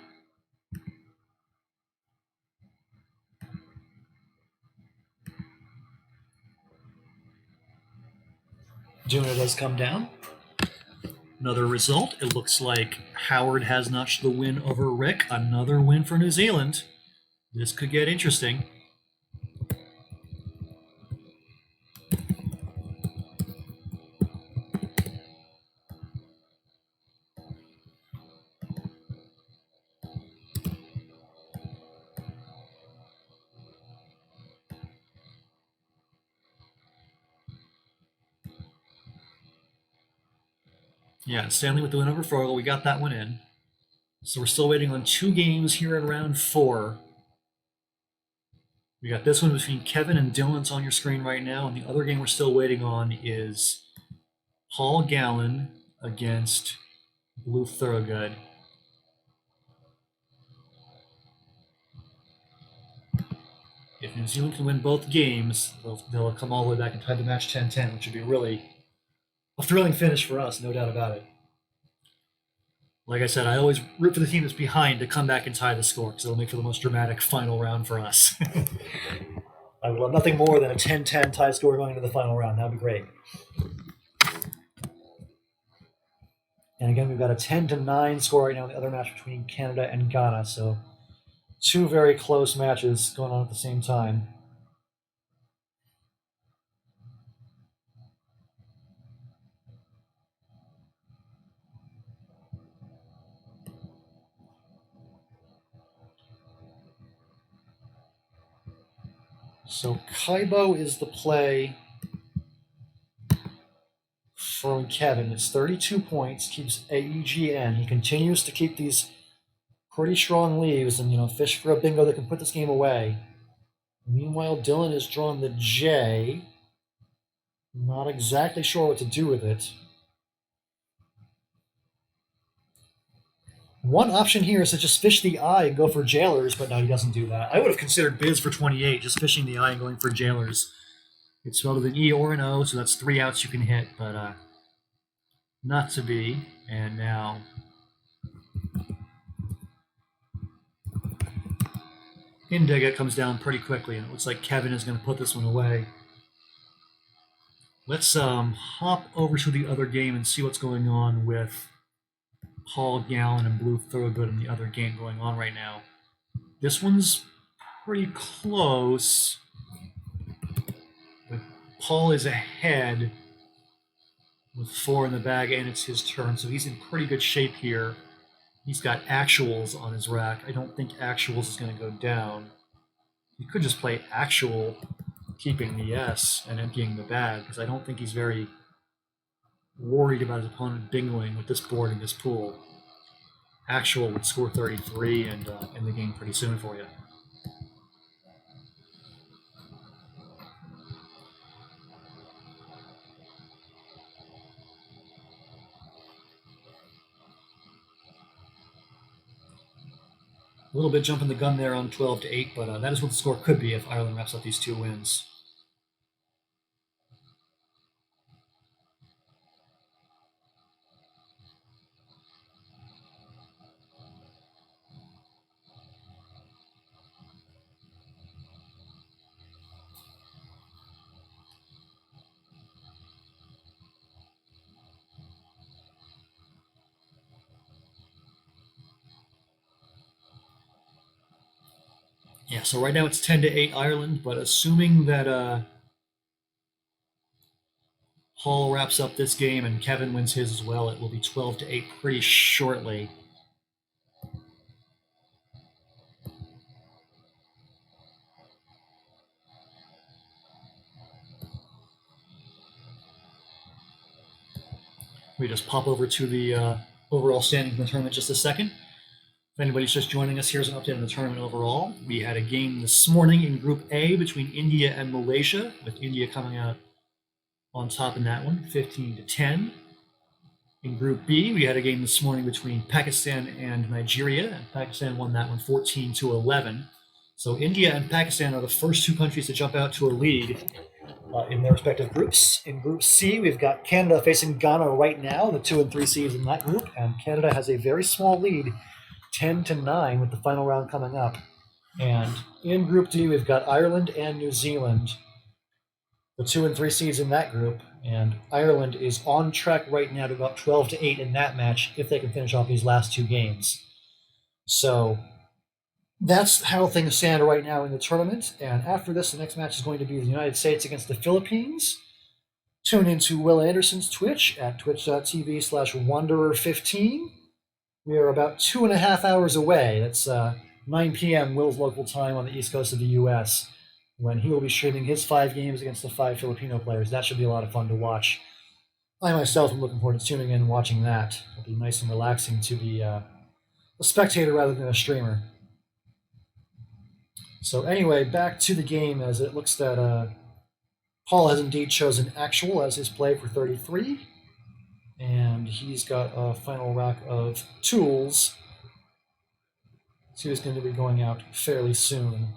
Duna does come down. Another result, it looks like Howard has notched the win over Rick. Another win for New Zealand. This could get interesting. Yeah, Stanley with the win over Frogel. We got that one in. So we're still waiting on 2 games here in round 4. We got this one between Kevin and Dylan's on your screen right now, and the other game we're still waiting on is Paul Gallen against Blue Thorogood. If New Zealand can win both games, they'll come all the way back and tie the match 10-10, which would be really a thrilling finish for us, no doubt about it. Like I said, I always root for the team that's behind to come back and tie the score because it'll make for the most dramatic final round for us. I would love nothing more than a 10-10 tie score going into the final round. That would be great. And again, we've got a 10-9 score right now in the other match between Canada and Ghana. So 2 very close matches going on at the same time. So Kaibo is the play from Kevin. It's 32 points, keeps AEGN. He continues to keep these pretty strong leaves and, fish for a bingo that can put this game away. Meanwhile, Dylan has drawn the J. Not exactly sure what to do with it. One option here is to just fish the I and go for jailers, but no, he doesn't do that. I would have considered Biz for 28, just fishing the I and going for jailers. It's spelled with an E or an O, so that's 3 outs you can hit, but not to be. And now Indega comes down pretty quickly, and it looks like Kevin is going to put this one away. Let's hop over to the other game and see what's going on with Paul Gallen and Blue Thorogood in the other game going on right now. This one's pretty close, but Paul is ahead with 4 in the bag, and it's his turn, so he's in pretty good shape here. He's got actuals on his rack. I don't think actuals is going to go down. He could just play actual, keeping the S and emptying the bag, because I don't think he's very worried about his opponent bingoing with this board in this pool. actual would score 33 and end the game pretty soon for you. A little bit jumping the gun there on 12-8, but that is what the score could be if Ireland wraps up these 2 wins. Yeah, so right now it's 10-8 Ireland, but assuming that Paul wraps up this game and Kevin wins his as well, it will be 12-8 pretty shortly. We just pop over to the overall standings in the tournament just a second. If anybody's just joining us, here's an update on the tournament overall. We had a game this morning in Group A between India and Malaysia, with India coming out on top in that one, 15-10. In Group B, we had a game this morning between Pakistan and Nigeria, and Pakistan won that one 14-11. So India and Pakistan are the first 2 countries to jump out to a lead in their respective groups. In Group C, we've got Canada facing Ghana right now, the 2 and 3 seeds in that group, and Canada has a very small lead, 10-9, with the final round coming up. And in Group D, we've got Ireland and New Zealand, the 2 and 3 seeds in that group, and Ireland is on track right now to go up 12-8 in that match if they can finish off these last 2 games. So that's how things stand right now in the tournament. And after this, the next match is going to be the United States against the Philippines. Tune into Will Anderson's Twitch at twitch.tv/Wanderer15. We are about 2.5 hours away. That's 9 p.m. Will's local time on the east coast of the U.S., when he will be streaming his 5 games against the 5 Filipino players. That should be a lot of fun to watch. I myself am looking forward to tuning in and watching that. It'll be nice and relaxing to be a spectator rather than a streamer. So anyway, back to the game, as it looks that Paul has indeed chosen Actual as his play for 33. And he's got a final rack of tools. So he's going to be going out fairly soon.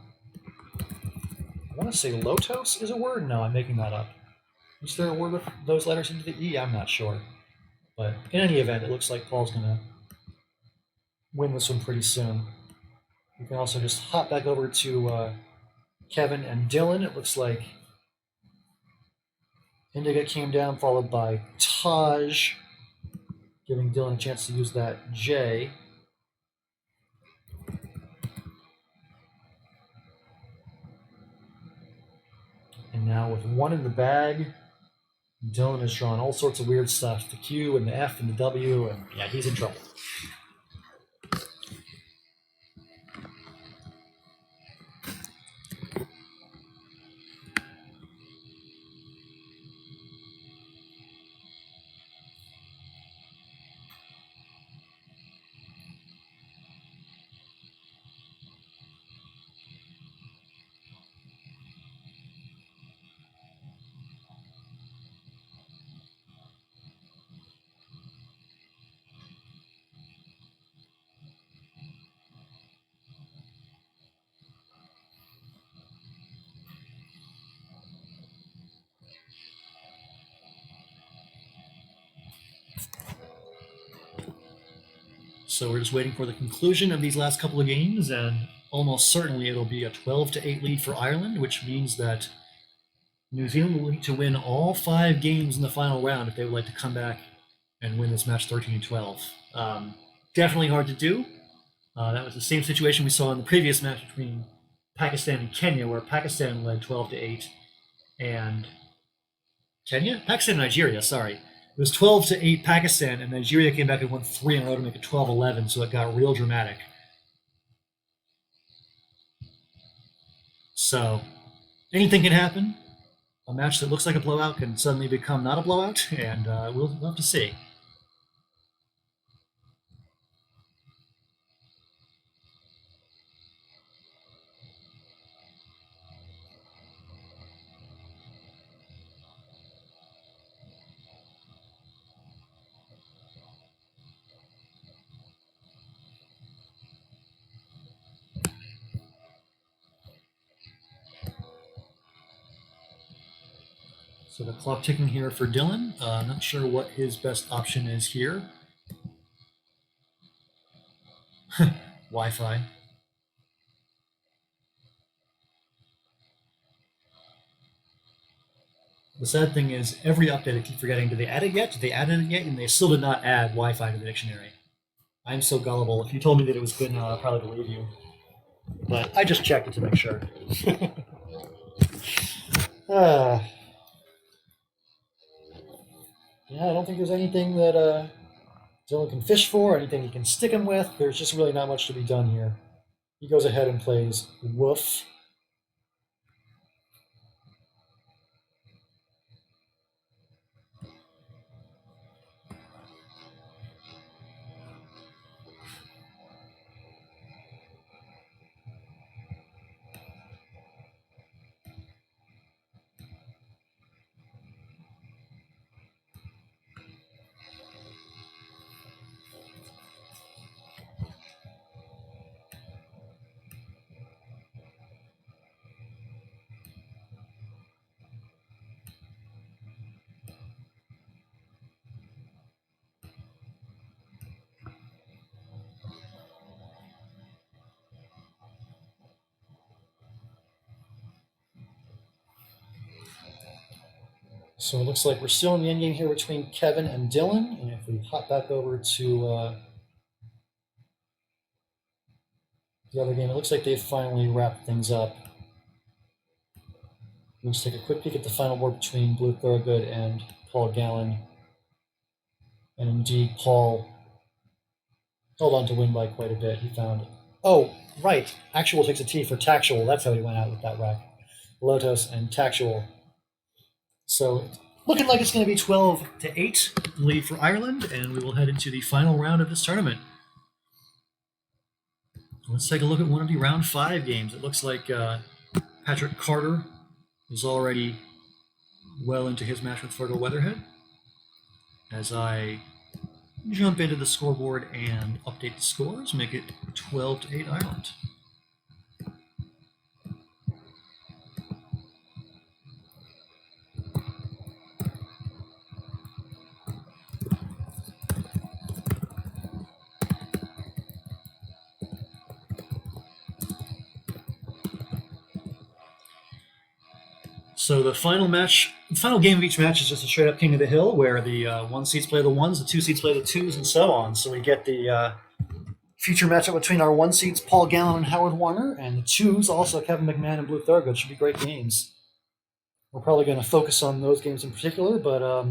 I want to say Lotos is a word? No, I'm making that up. Is there a word with those letters into the E? I'm not sure. But in any event, it looks like Paul's going to win this one pretty soon. You can also just hop back over to Kevin and Dylan. It looks like Indigo came down, followed by Taj, giving Dylan a chance to use that J. And now with 1 in the bag, Dylan has drawn all sorts of weird stuff. The Q and the F and the W, and yeah, he's in trouble. So we're just waiting for the conclusion of these last couple of games, and almost certainly it'll be a 12-8 lead for Ireland, which means that New Zealand will need to win all 5 games in the final round if they would like to come back and win this match 13-12. Definitely hard to do. That was the same situation we saw in the previous match between Pakistan and Kenya, where Pakistan led 12-8, and Pakistan and Nigeria, sorry. It was 12-8 Pakistan, and Nigeria came back and won 3 in a row to make it 12-11, so it got real dramatic. So, anything can happen. A match that looks like a blowout can suddenly become not a blowout, and we'll have to see. So the clock ticking here for Dylan. Not sure what his best option is here. Wi-Fi. The sad thing is, every update I keep forgetting, did they add it yet? Did they add it yet? And they still did not add Wi-Fi to the dictionary. I'm so gullible. If you told me that it was good now, I'd probably believe you. But I just checked it to make sure. Yeah, I don't think there's anything that Dylan can fish for, anything he can stick him with. There's just really not much to be done here. He goes ahead and plays Woof. So it looks like we're still in the endgame here between Kevin and Dylan. And if we hop back over to the other game, it looks like they've finally wrapped things up. Let's take a quick peek at the final board between Blue Thorogood and Paul Gallen. And indeed, Paul held on to win by quite a bit. He found, oh, right, Actual takes a T for Tactual. That's how he went out with that rack. Lotos and Tactual. So looking like it's going to be 12-8 lead for Ireland, and we will head into the final round of this tournament. Let's take a look at one of the round 5 games. It looks like Patrick Carter is already well into his match with Fergal Weatherhead. As I jump into the scoreboard and update the scores, make it 12-8 Ireland. So the final game of each match is just a straight up King of the Hill, where the 1 seeds play the 1s, the 2 seeds play the 2s, and so on. So we get the future matchup between our 1 seeds, Paul Gallen and Howard Warner, and the 2s, also Kevin McMahon and Blue Thorogood. Should be great games. We're probably going to focus on those games in particular, but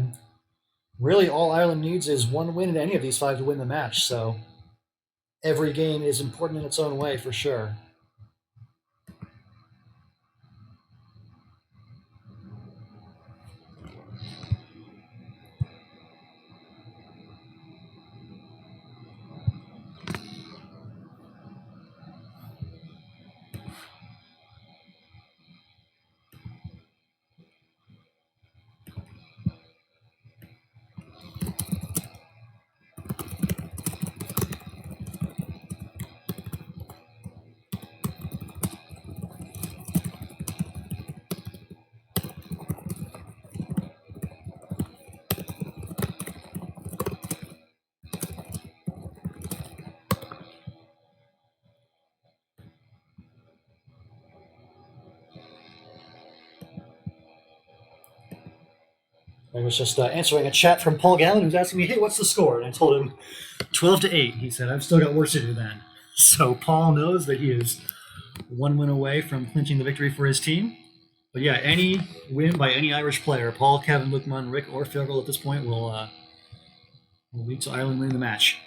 really all Ireland needs is 1 win in any of these 5 to win the match. So every game is important in its own way, for sure. I was just answering a chat from Paul Gallen, who's asking me, "Hey, what's the score?" And I told him 12-8. He said, "I've still got work to do then." So Paul knows that he is 1 win away from clinching the victory for his team. But yeah, any win by any Irish player, Paul, Kevin, Lukman, Rick, or Fergal at this point, will lead to Ireland winning the match.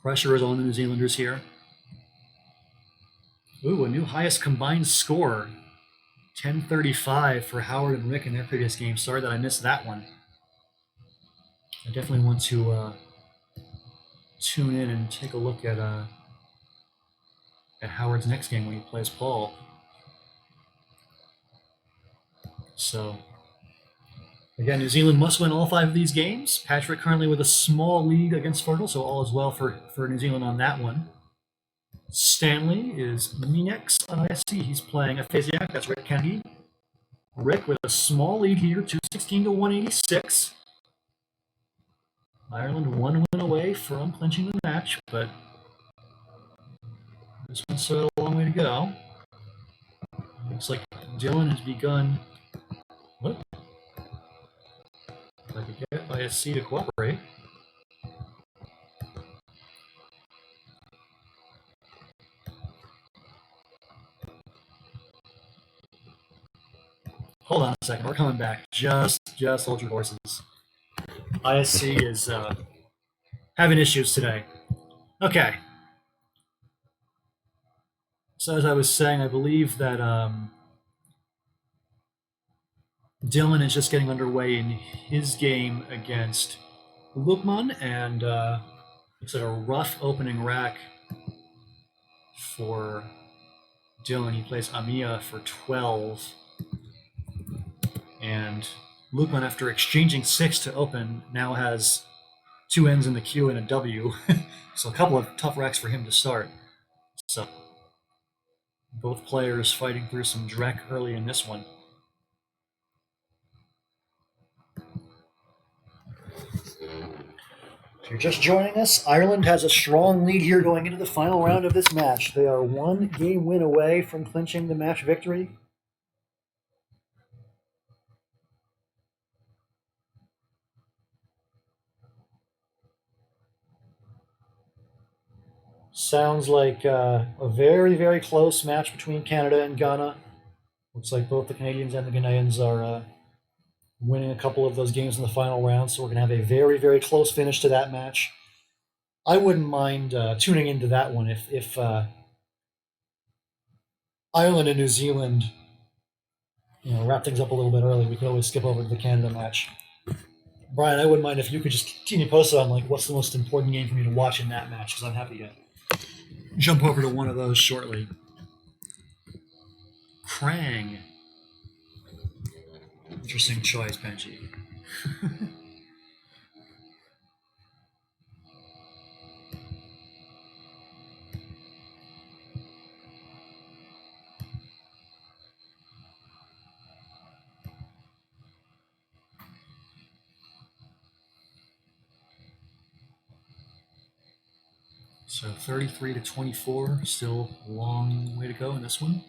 Pressure is on the New Zealanders here. Ooh, a new highest combined score. 10:35 for Howard and Rick in their previous game. Sorry that I missed that one. I definitely want to tune in and take a look at Howard's next game when he plays Paul. So, again, New Zealand must win all 5 of these games. Patrick currently with a small lead against Fergal, so all is well for New Zealand on that one. Stanley is me next on ISC. He's playing Aphasiac. That's Rick Kennedy. Rick with a small lead here, 216 to 186. Ireland one win away from clinching the match, but this one's still a long way to go. Looks like Dylan has begun. What? If I could get ISC to cooperate. Hold on a second. We're coming back. Just hold your horses. ISC is having issues today. Okay. So as I was saying, I believe that Dylan is just getting underway in his game against Lukman, and it's like a rough opening rack for Dylan. He plays Amiya for 12. And Lukman, after exchanging 6 to open, now has 2 N's in the Q and a W. So a couple of tough racks for him to start. So both players fighting through some dreck early in this one. If you're just joining us, Ireland has a strong lead here going into the final round of this match. They are 1 game win away from clinching the match victory. Sounds like a very, very close match between Canada and Ghana. Looks like both the Canadians and the Ghanaians are winning a couple of those games in the final round, so we're going to have a very, very close finish to that match. I wouldn't mind tuning into that one if Ireland and New Zealand, wrap things up a little bit early. We could always skip over to the Canada match. Brian, I wouldn't mind if you could just keep me posted on what's the most important game for me to watch in that match, because I'm happy to jump over to one of those shortly. Krang. Interesting choice, Benji. So 33 to 24, still a long way to go in this one.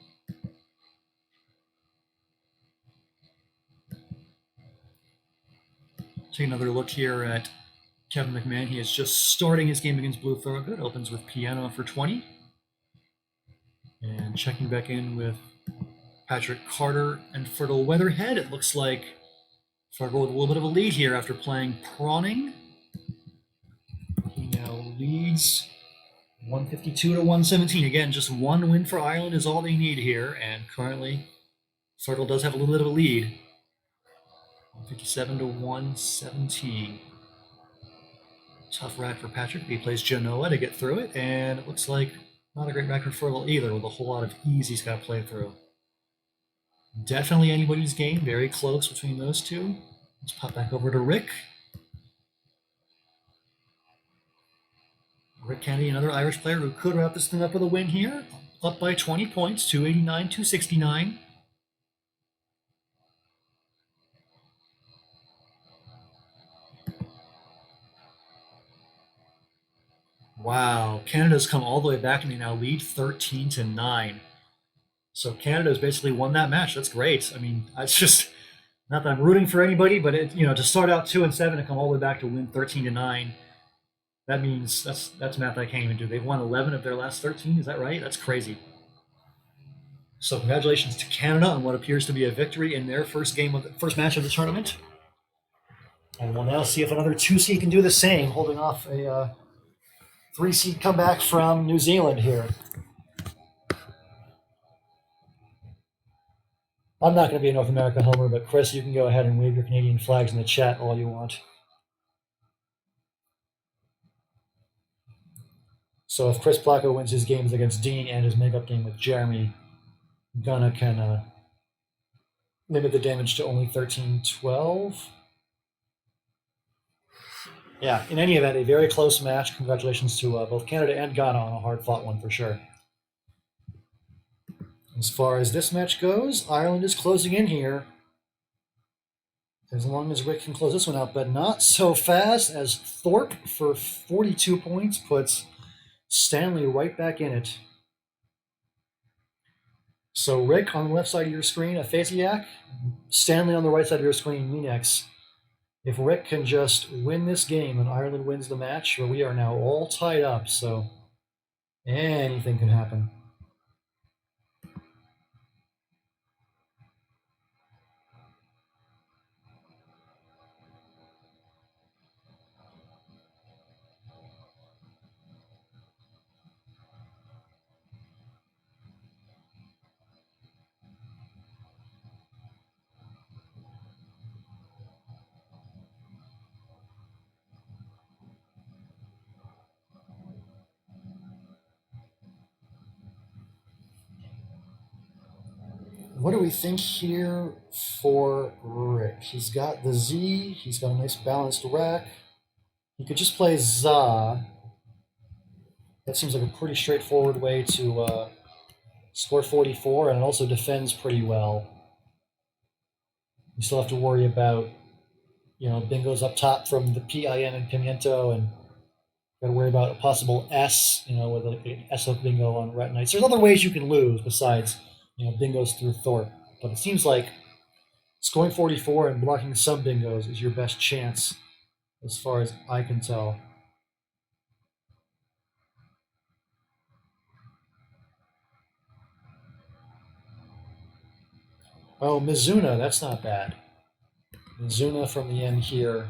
Take another look here at Kevin McMahon. He is just starting his game against Blue Thorogood. Opens with piano for 20. And checking back in with Patrick Carter and Fertile Weatherhead. It looks like Fargo with a little bit of a lead here after playing Prawning. He now leads 152 to 117. Again, just 1 win for Ireland is all they need here. And currently, Fertile does have a little bit of a lead. 157 to 117. Tough rack for Patrick. He plays Genoa to get through it, and it looks like not a great rack for Fertile either, with a whole lot of ease he's got to play through. Definitely anybody's game. Very close between those two. Let's pop back over to Rick. Rick Kennedy, another Irish player who could wrap this thing up with a win here. Up by 20 points, 289, 269. Wow, Canada's come all the way back and they now lead 13 to 9. So Canada's basically won that match. That's great. I mean, it's just not that I'm rooting for anybody, but to start out 2-7 and come all the way back to win 13 to 9. That means that's math I can't even do. They've won 11 of their last 13. Is that right? That's crazy. So congratulations to Canada on what appears to be a victory in their first match of the tournament. And we'll now see if another 2-seed can do the same, holding off a 3-seed comeback from New Zealand here. I'm not going to be a North America homer, but Chris, you can go ahead and wave your Canadian flags in the chat all you want. So if Chris Placco wins his games against Dean and his makeup game with Jeremy, Ghana can limit the damage to only 13-12. Yeah, in any event, a very close match. Congratulations to both Canada and Ghana on a hard-fought one for sure. As far as this match goes, Ireland is closing in here As long as Rick can close this one out, but not so fast as Thorpe for 42 points puts Stanley right back in it. So Rick on the left side of your screen, Aphasiac. Stanley on the right side of your screen, Minex. If Rick can just win this game and Ireland wins the match, well, we are now all tied up, so anything can happen. What do we think here for Rick? He's got the Z, he's got a nice balanced rack. He could just play Za. That seems like a pretty straightforward way to score 44, and it also defends pretty well. You still have to worry about, bingos up top from the PIN and Pimiento, and got to worry about a possible S, with an S hook bingo on Rat Knights. There's other ways you can lose besides, bingos through Thorpe, but it seems like scoring 44 and blocking some bingos is your best chance, as far as I can tell. Oh, Mizuna, that's not bad. Mizuna from the end here,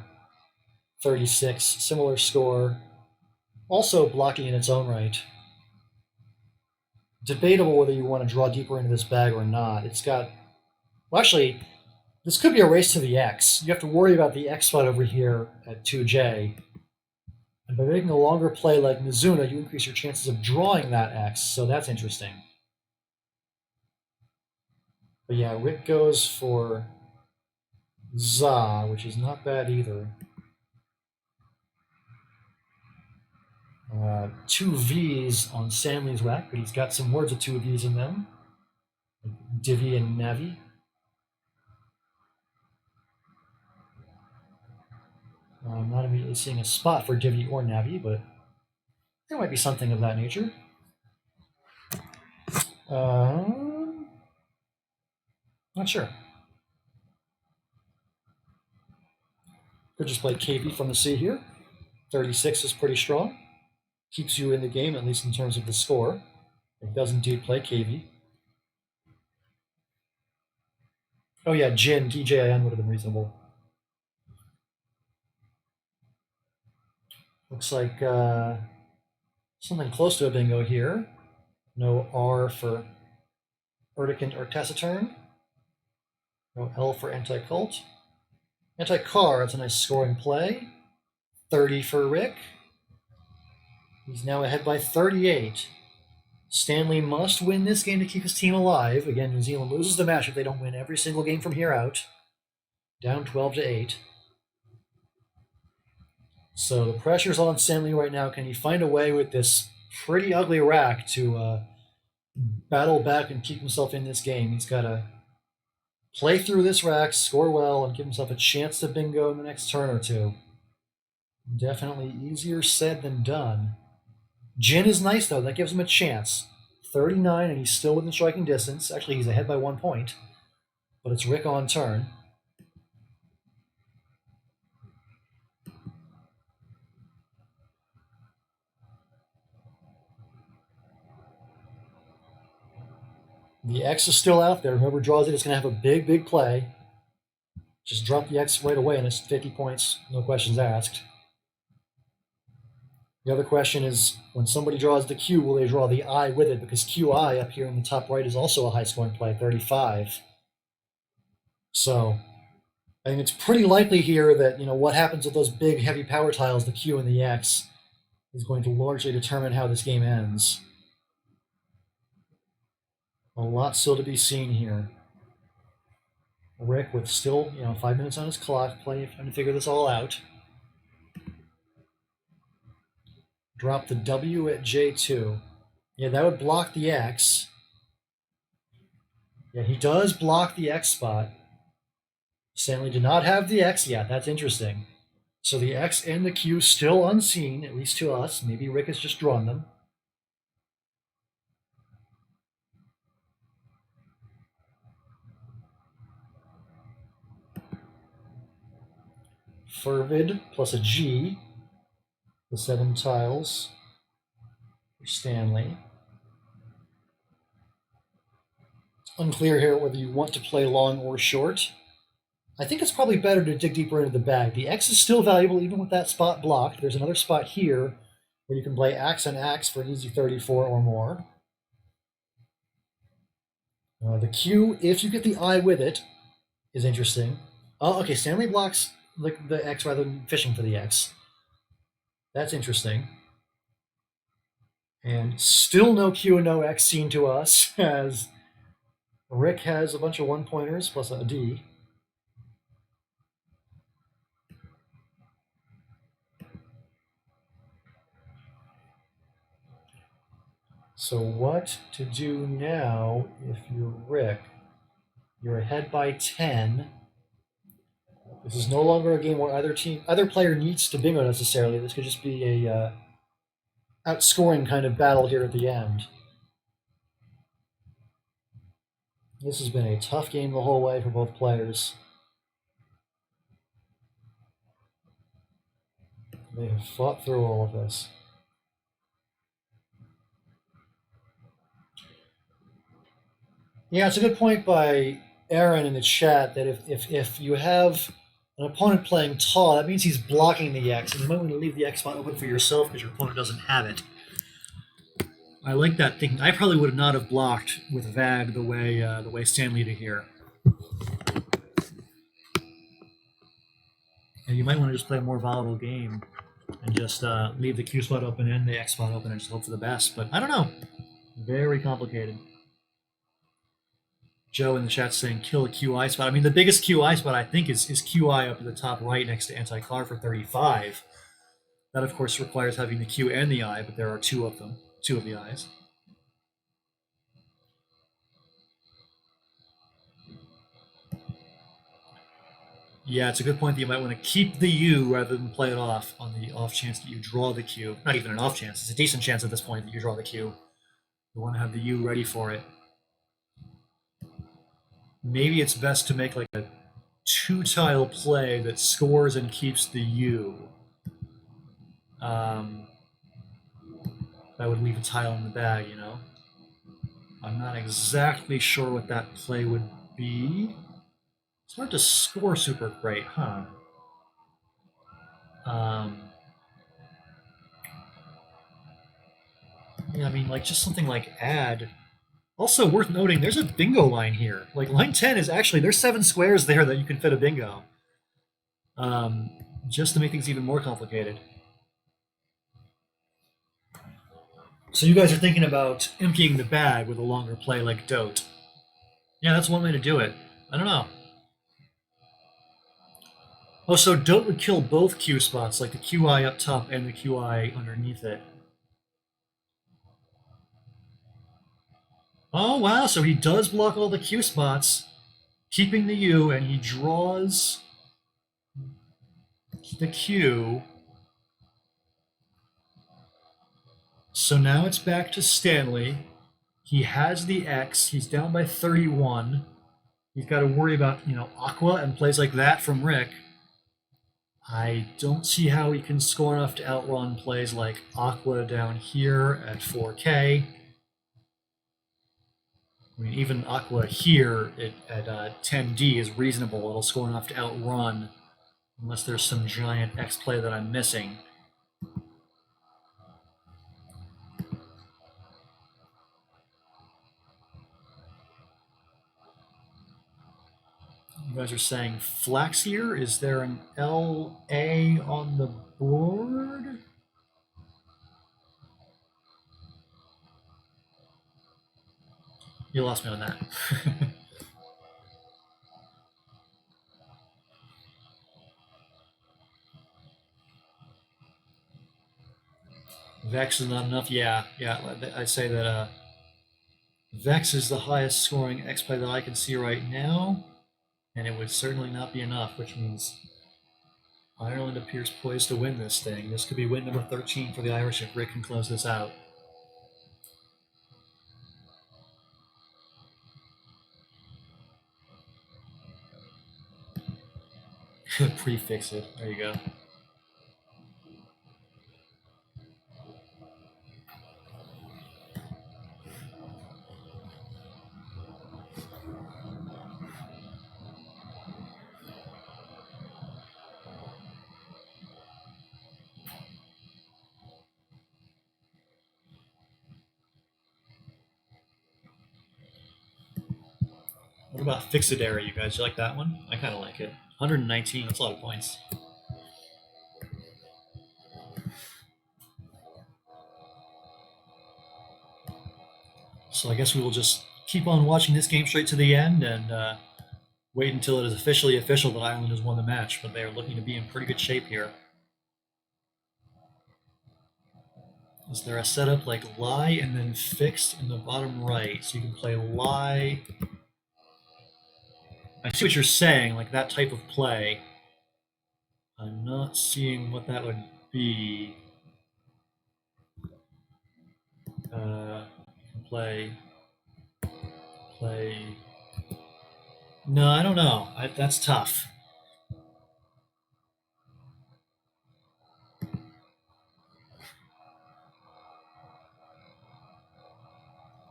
36, similar score. Also blocking in its own right. Debatable whether you want to draw deeper into this bag or not. It's got, well, actually, this could be a race to the X. You have to worry about the X spot over here at 2J. And by making a longer play like Mizuna, you increase your chances of drawing that X, so that's interesting. But yeah, Rick goes for Za, which is not bad either. Two V's on Stanley's rack, but he's got some words with two V's in them. Divi and Navi. I'm not immediately seeing a spot for Divi or Navi, but there might be something of that nature. Not sure. Could just play KV from the C here. 36 is pretty strong. Keeps you in the game, at least in terms of the score. It does indeed play KV. Oh yeah, Jin, DJIN would have been reasonable. Looks like something close to a bingo here. No R for Urdicant or Taciturn. No L for Anti-Cult. Anti-Car, that's a nice scoring play. 30 for Rick. He's now ahead by 38. Stanley must win this game to keep his team alive. Again, New Zealand loses the match if they don't win every single game from here out. Down 12-8. So the pressure's on Stanley right now. Can he find a way with this pretty ugly rack to battle back and keep himself in this game? He's got to play through this rack, score well, and give himself a chance to bingo in the next turn or two. Definitely easier said than done. Jin is nice, though. That gives him a chance. 39, and he's still within striking distance. Actually, he's ahead by 1 point. But it's Rick on turn. The X is still out there. Whoever draws it is going to have a big, big play. Just drop the X right away, and it's 50 points. No questions asked. The other question is, when somebody draws the Q, will they draw the I with it? Because QI up here in the top right is also a high-scoring play, 35. So I think it's pretty likely here that, what happens with those big, heavy power tiles, the Q and the X, is going to largely determine how this game ends. A lot still to be seen here. Rick with still, 5 minutes on his clock, trying to figure this all out. Drop the W at J2. Yeah, that would block the X. Yeah, he does block the X spot. Stanley did not have the X yet. That's interesting. So the X and the Q still unseen, at least to us. Maybe Rick has just drawn them. Fervid plus a G, the 7 tiles for Stanley. It's unclear here whether you want to play long or short. I think it's probably better to dig deeper into the bag. The X is still valuable even with that spot blocked. There's another spot here where you can play axe and axe for an easy 34 or more. The Q, if you get the I with it, is interesting. Oh, okay, Stanley blocks the X rather than fishing for the X. That's interesting. And still no Q and no X seen to us, as Rick has a bunch of 1-pointers plus a D. So what to do now if you're Rick? You're ahead by 10. This is no longer a game where either player needs to bingo necessarily. This could just be a outscoring kind of battle here at the end. This has been a tough game the whole way for both players. They have fought through all of this. Yeah, it's a good point by Aaron in the chat that if you have an opponent playing tall, that means he's blocking the X, and you might want to leave the X spot open for yourself because your opponent doesn't have it. I like that thinking. I probably would not have blocked with Vag the way Stanley did here. And you might want to just play a more volatile game and just leave the Q spot open and the X spot open and just hope for the best. But I don't know. Very complicated. Joe in the chat saying kill a QI spot. I mean, the biggest QI spot I think is QI up at the top right next to anti-car for 35. That of course requires having the Q and the I, but there are two of them, two of the I's. Yeah, it's a good point that you might want to keep the U rather than play it off on the off chance that you draw the Q. Not even an off chance, it's a decent chance at this point that you draw the Q. You want to have the U ready for it. Maybe it's best to make like a 2-tile play that scores and keeps the U. That would leave a tile in the bag, you know? I'm not exactly sure what that play would be. It's hard to score super great, huh? Yeah, I mean, like, just something like add. Also worth noting, there's a bingo line here. Like, line 10 is actually, there's 7 squares there that you can fit a bingo. Just to make things even more complicated. So you guys are thinking about emptying the bag with a longer play like Dote. Yeah, that's one way to do it. I don't know. Oh, so Dote would kill both Q spots, like the QI up top and the QI underneath it. Oh, wow, so he does block all the Q spots, keeping the U, and he draws the Q. So now it's back to Stanley. He has the X. He's down by 31. He's got to worry about, Aqua and plays like that from Rick. I don't see how he can score enough to outrun plays like Aqua down here at 4K. I mean, even Aqua here at 10D is reasonable. It'll score enough to outrun, unless there's some giant X play that I'm missing. You guys are saying flax here. Is there an LA on the board? You lost me on that. Vex is not enough. Yeah. I'd say that Vex is the highest scoring X play that I can see right now. and it would certainly not be enough, which means Ireland appears poised to win this thing. This could be win number 13 for the Irish if Rick can close this out. Prefix it. There you go. What about Fixidary, you guys? You like that one? I kind of like it. 119, that's a lot of points. So I guess we will just keep on watching this game straight to the end and wait until it is officially official that Ireland has won the match, but they are looking to be in pretty good shape here. Is there a setup like lie and then fixed in the bottom right? So you can play lie. I see what you're saying, like that type of play. I'm not seeing what that would be. Play. No, I don't know. That's tough.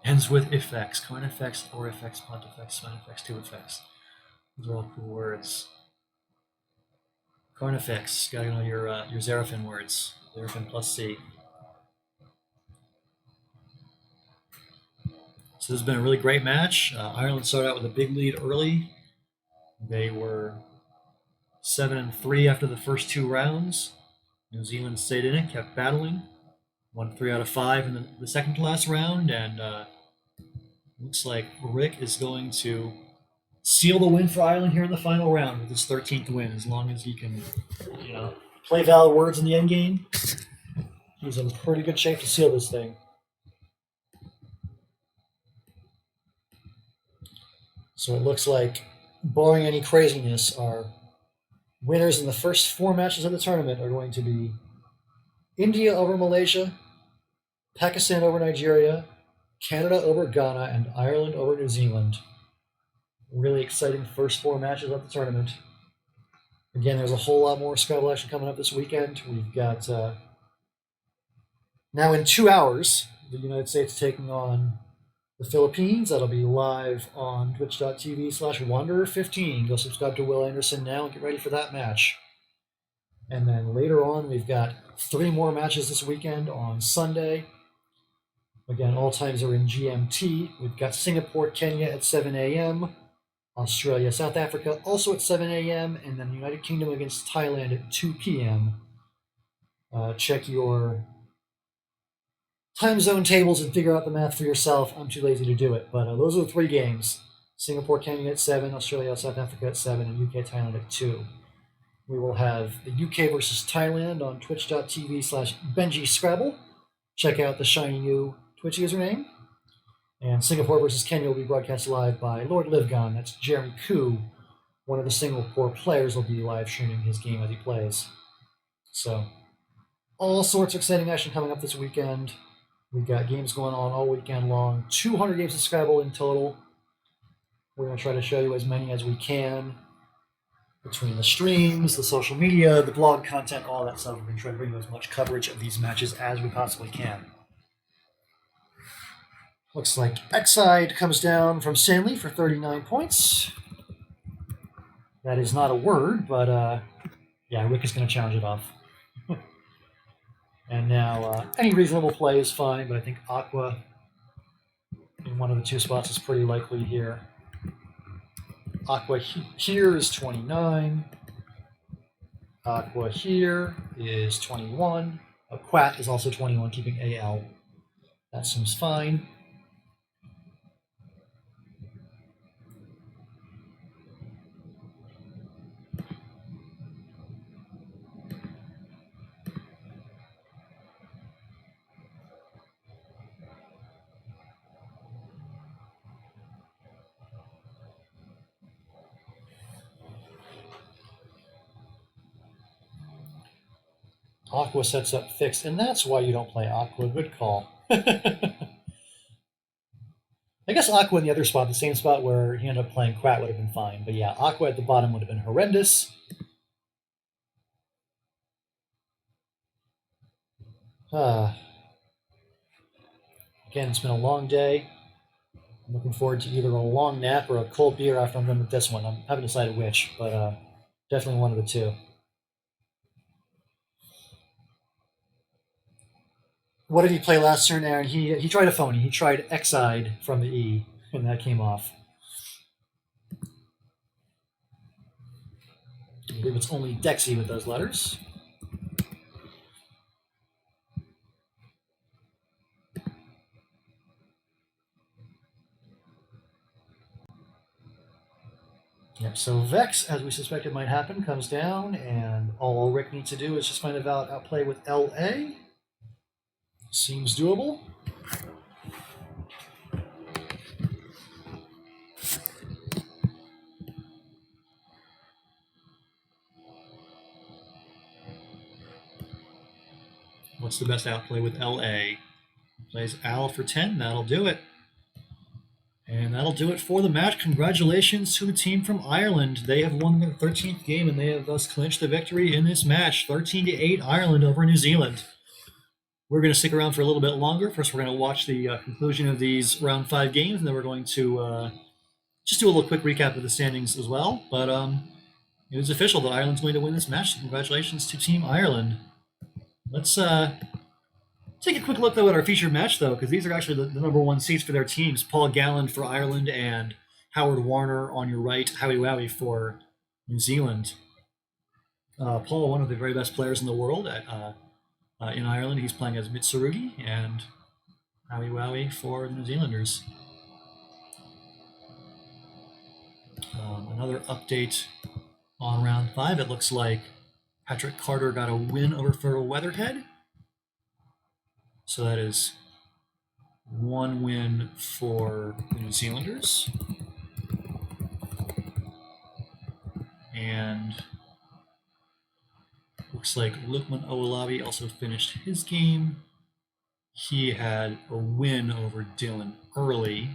Ends with effects, coin effects, or effects, punt effects, spine effects, two effects. Those are all cool words. Coin effects, gotta know your Xeraphim words. Xeraphim plus C. So this has been a really great match. Ireland started out with a big lead early. They were 7-3 after the first two rounds. New Zealand stayed in it, kept battling. Won 3 out of 5 in the second to last round, and looks like Rick is going to seal the win for Ireland here in the final round with his 13th win. As long as he can, play valid words in the end game, he's in pretty good shape to seal this thing. So it looks like, barring any craziness, our winners in the first 4 matches of the tournament are going to be India over Malaysia, Pakistan over Nigeria, Canada over Ghana, and Ireland over New Zealand. Really exciting first 4 matches of the tournament. Again, there's a whole lot more Scrabble action coming up this weekend. We've got, now in 2 hours, the United States taking on the Philippines. That'll be live on twitch.tv/Wanderer15. Go subscribe to Will Anderson now and get ready for that match. And then later on, we've got 3 more matches this weekend on Sunday. Again, all times are in GMT. We've got Singapore, Kenya at 7 a.m., Australia, South Africa also at 7 a.m., and then the United Kingdom against Thailand at 2 p.m. Check your time zone tables and figure out the math for yourself. I'm too lazy to do it, but those are the 3 games. Singapore, Kenya at 7, Australia, South Africa at 7, and UK, Thailand at 2. We will have the UK versus Thailand on twitch.tv/Benji Scrabble. Check out the shiny new Twitch username. And Singapore versus Kenya will be broadcast live by Lord Livgon. That's Jeremy Koo. One of the Singapore players will be live streaming his game as he plays. So, all sorts of exciting action coming up this weekend. We've got games going on all weekend long. 200 games of Scrabble in total. We're going to try to show you as many as we can between the streams, the social media, the blog content, all that stuff. We're going to try to bring you as much coverage of these matches as we possibly can. Looks like Exide comes down from Stanley for 39 points. That is not a word, but yeah, Rick is going to challenge it off. And now any reasonable play is fine, but I think Aqua in one of the 2 spots is pretty likely here. Aqua here is 29. Aqua here is 21. Quat is also 21, keeping AL. That seems fine. Aqua sets up fixed, and that's why you don't play Aqua. Good call. I guess Aqua in the other spot, the same spot where he ended up playing Quat, would have been fine. But yeah, Aqua at the bottom would have been horrendous. Again, it's been a long day. I'm looking forward to either a long nap or a cold beer after I'm done with this one. I haven't decided which, but definitely one of the two. What did he play last turn, Aaron? He tried a phony. He tried X-eyed from the E, and that came off. I believe it's only Dexy with those letters. Yep, so Vex, as we suspected might happen, comes down, and all Rick needs to do is just find a valid outplay with LA. Seems doable. What's the best outplay with LA? Plays Al for 10, that'll do it. And that'll do it for the match. Congratulations to the team from Ireland. They have won their 13th game, and they have thus clinched the victory in this match. 13-8 Ireland over New Zealand. We're going to stick around for a little bit longer. First, we're going to watch the conclusion of these round 5 games, and then we're going to just do a little quick recap of the standings as well. But it was official that Ireland's going to win this match. So congratulations to Team Ireland. Let's take a quick look, though, at our featured match, though, because these are actually the number one seeds for their teams. Paul Gallen for Ireland and Howard Warner on your right, Howie Wowie for New Zealand. Paul, one of the very best players in the world in Ireland. He's playing as Mitsurugi, and Howie Wowie for the New Zealanders. Another update on round 5. It looks like Patrick Carter got a win over Fergal Weatherhead. So that is one win for the New Zealanders. And looks like Lukman Owolabi also finished his game. He had a win over Dylan Early.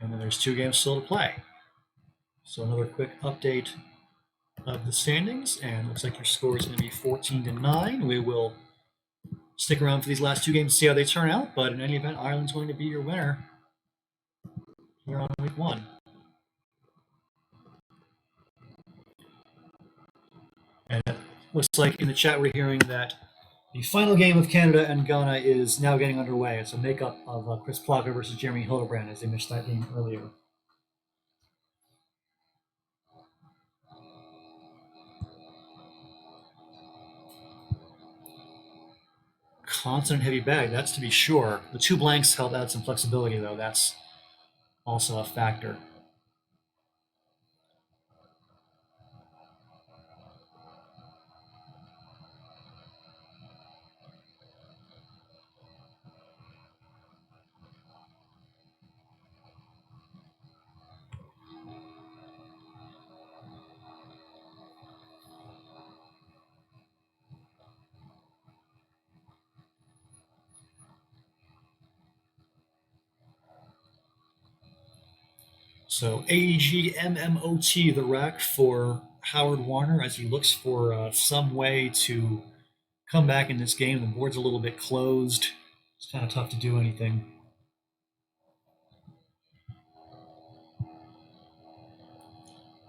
And then there's 2 games still to play. So another quick update of the standings, and looks like your score is going to be 14-9. We will stick around for these last 2 games to see how they turn out, but in any event, Ireland's going to be your winner here on week 1. And it looks like in the chat we're hearing that the final game of Canada and Ghana is now getting underway. It's a makeup of Chris Plaka versus Jeremy Hildebrand, as they missed that game earlier. Constant heavy bag, that's to be sure. The 2 blanks help add some flexibility, though. That's also a factor. So AEG MMOT, the rack for Howard Warner as he looks for some way to come back in this game. The board's a little bit closed. It's kind of tough to do anything.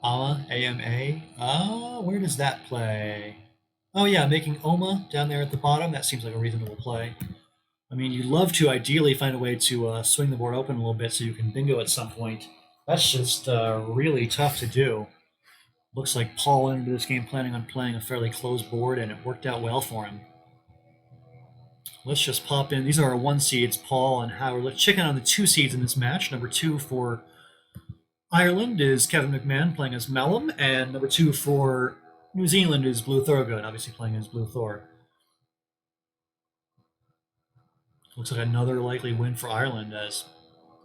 AMA. Where does that play? Oh, yeah, making Oma down there at the bottom. That seems like a reasonable play. I mean, you'd love to ideally find a way to swing the board open a little bit so you can bingo at some point. That's just really tough to do. Looks like Paul went into this game planning on playing a fairly closed board, and it worked out well for him. Let's just pop in. These are our 1 seeds, Paul and Howard. Let's check in on the 2 seeds in this match. Number 2 for Ireland is Kevin McMahon playing as Malum, and number 2 for New Zealand is Blue Thorgood, obviously playing as Blue Thor. Looks like another likely win for Ireland as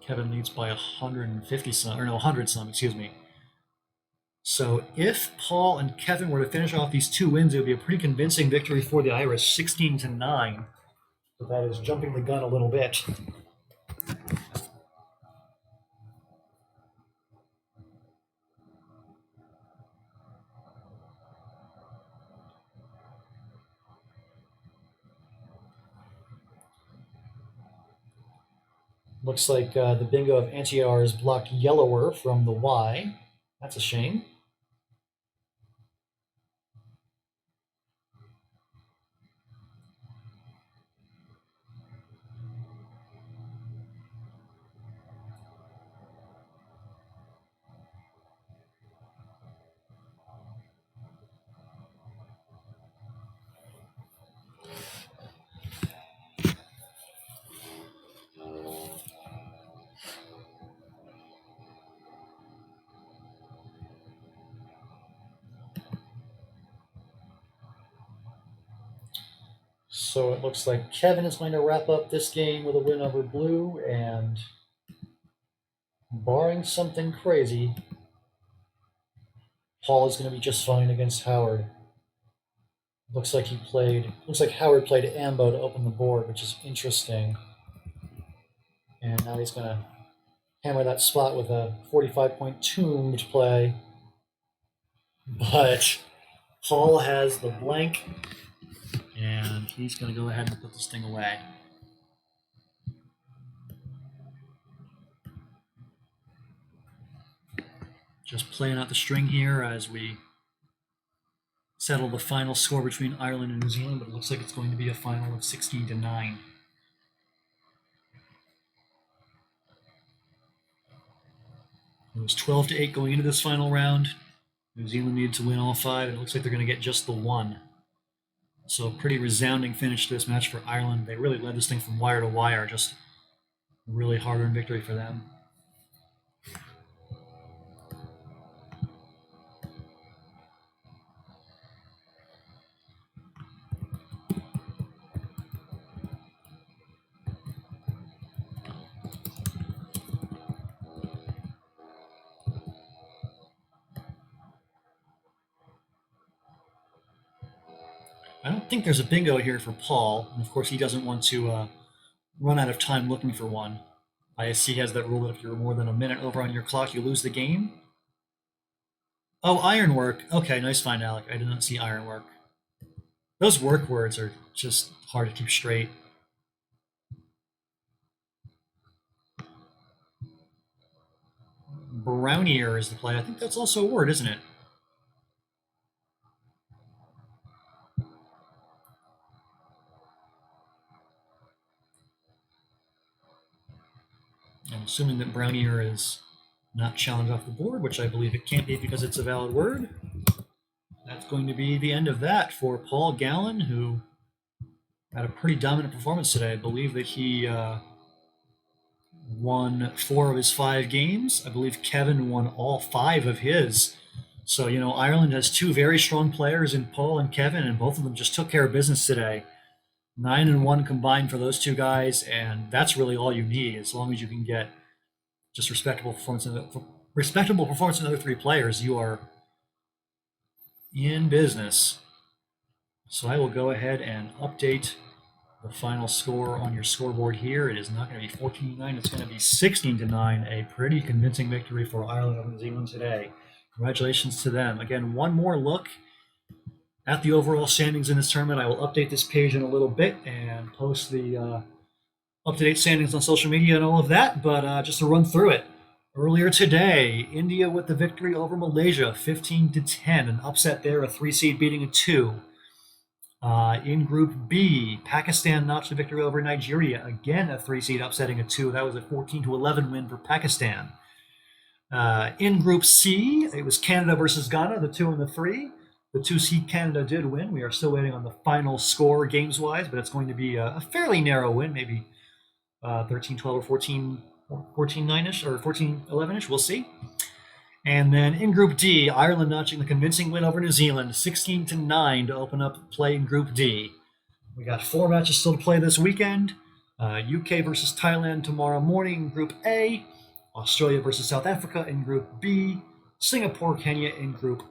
Kevin leads by 150 some, or no, 100 some, excuse me. So if Paul and Kevin were to finish off these 2 wins, it would be a pretty convincing victory for the Irish, 16-9. But that is jumping the gun a little bit. Looks like the bingo of anti-R is blocked yellower from the Y. That's a shame. So it looks like Kevin is going to wrap up this game with a win over Blue, and barring something crazy, Paul is going to be just fine against Howard. Looks like Howard played Ambo to open the board, which is interesting. And now he's going to hammer that spot with a 45-point Tomb to play. But Paul has the blank, and he's going to go ahead and put this thing away. Just playing out the string here as we settle the final score between Ireland and New Zealand, but it looks like it's going to be a final of 16-9. It was 12-8 going into this final round. New Zealand needed to win all 5, and it looks like they're going to get just the 1. So a pretty resounding finish to this match for Ireland. They really led this thing from wire to wire, just a really hard-earned victory for them. I don't think there's a bingo here for Paul, and of course he doesn't want to run out of time looking for one. ISC has that rule that if you're more than a minute over on your clock, you lose the game. Oh, ironwork. Okay, nice find, Alec. I did not see ironwork. Those work words are just hard to keep straight. Brownier is the play. I think that's also a word, isn't it? I'm assuming that Brownier is not challenged off the board, which I believe it can't be because it's a valid word. That's going to be the end of that for Paul Gallen, who had a pretty dominant performance today. I believe that he won 4 of his 5 games. I believe Kevin won all 5 of his. So, Ireland has 2 very strong players in Paul and Kevin, and both of them just took care of business today. 9-1 combined for those 2 guys, and that's really all you need. As long as you can get just respectable performance in the other 3 players, you are in business. So I will go ahead and update the final score on your scoreboard here. It is not going to be 14-9, it's going to be 16-9. A pretty convincing victory for Ireland over New Zealand today. Congratulations to them. Again, one more look at the overall standings in this tournament. I will update this page in a little bit and post the up-to-date standings on social media and all of that, but just to run through it. Earlier today, India with the victory over Malaysia, 15-10, an upset there, a 3-seed beating a 2. In Group B, Pakistan notched a victory over Nigeria, again a 3-seed upsetting a 2. That was a 14-11 win for Pakistan. In Group C, it was Canada versus Ghana, the 2 and the 3. The 2-seed Canada did win. We are still waiting on the final score games-wise, but it's going to be a fairly narrow win, maybe 13-12 or 14-9-ish or 14-11-ish. We'll see. And then in Group D, Ireland notching the convincing win over New Zealand, 16-9 to open up play in Group D. We got 4 matches still to play this weekend. UK versus Thailand tomorrow morning, Group A. Australia versus South Africa in Group B. Singapore, Kenya in Group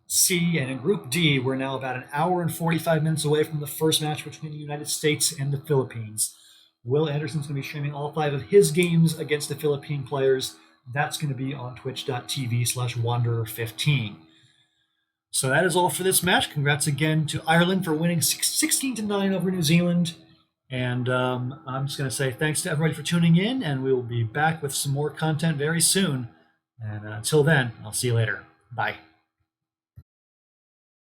C. And in Group D, we're now about an hour and 45 minutes away from the first match between the United States and the Philippines. Will Anderson's going to be streaming all 5 of his games against the Philippine players. That's going to be on twitch.tv/Wanderer15. So that is all for this match. Congrats again to Ireland for winning 16-9 over New Zealand. And I'm just going to say thanks to everybody for tuning in, and we will be back with some more content very soon. And until then, I'll see you later. Bye.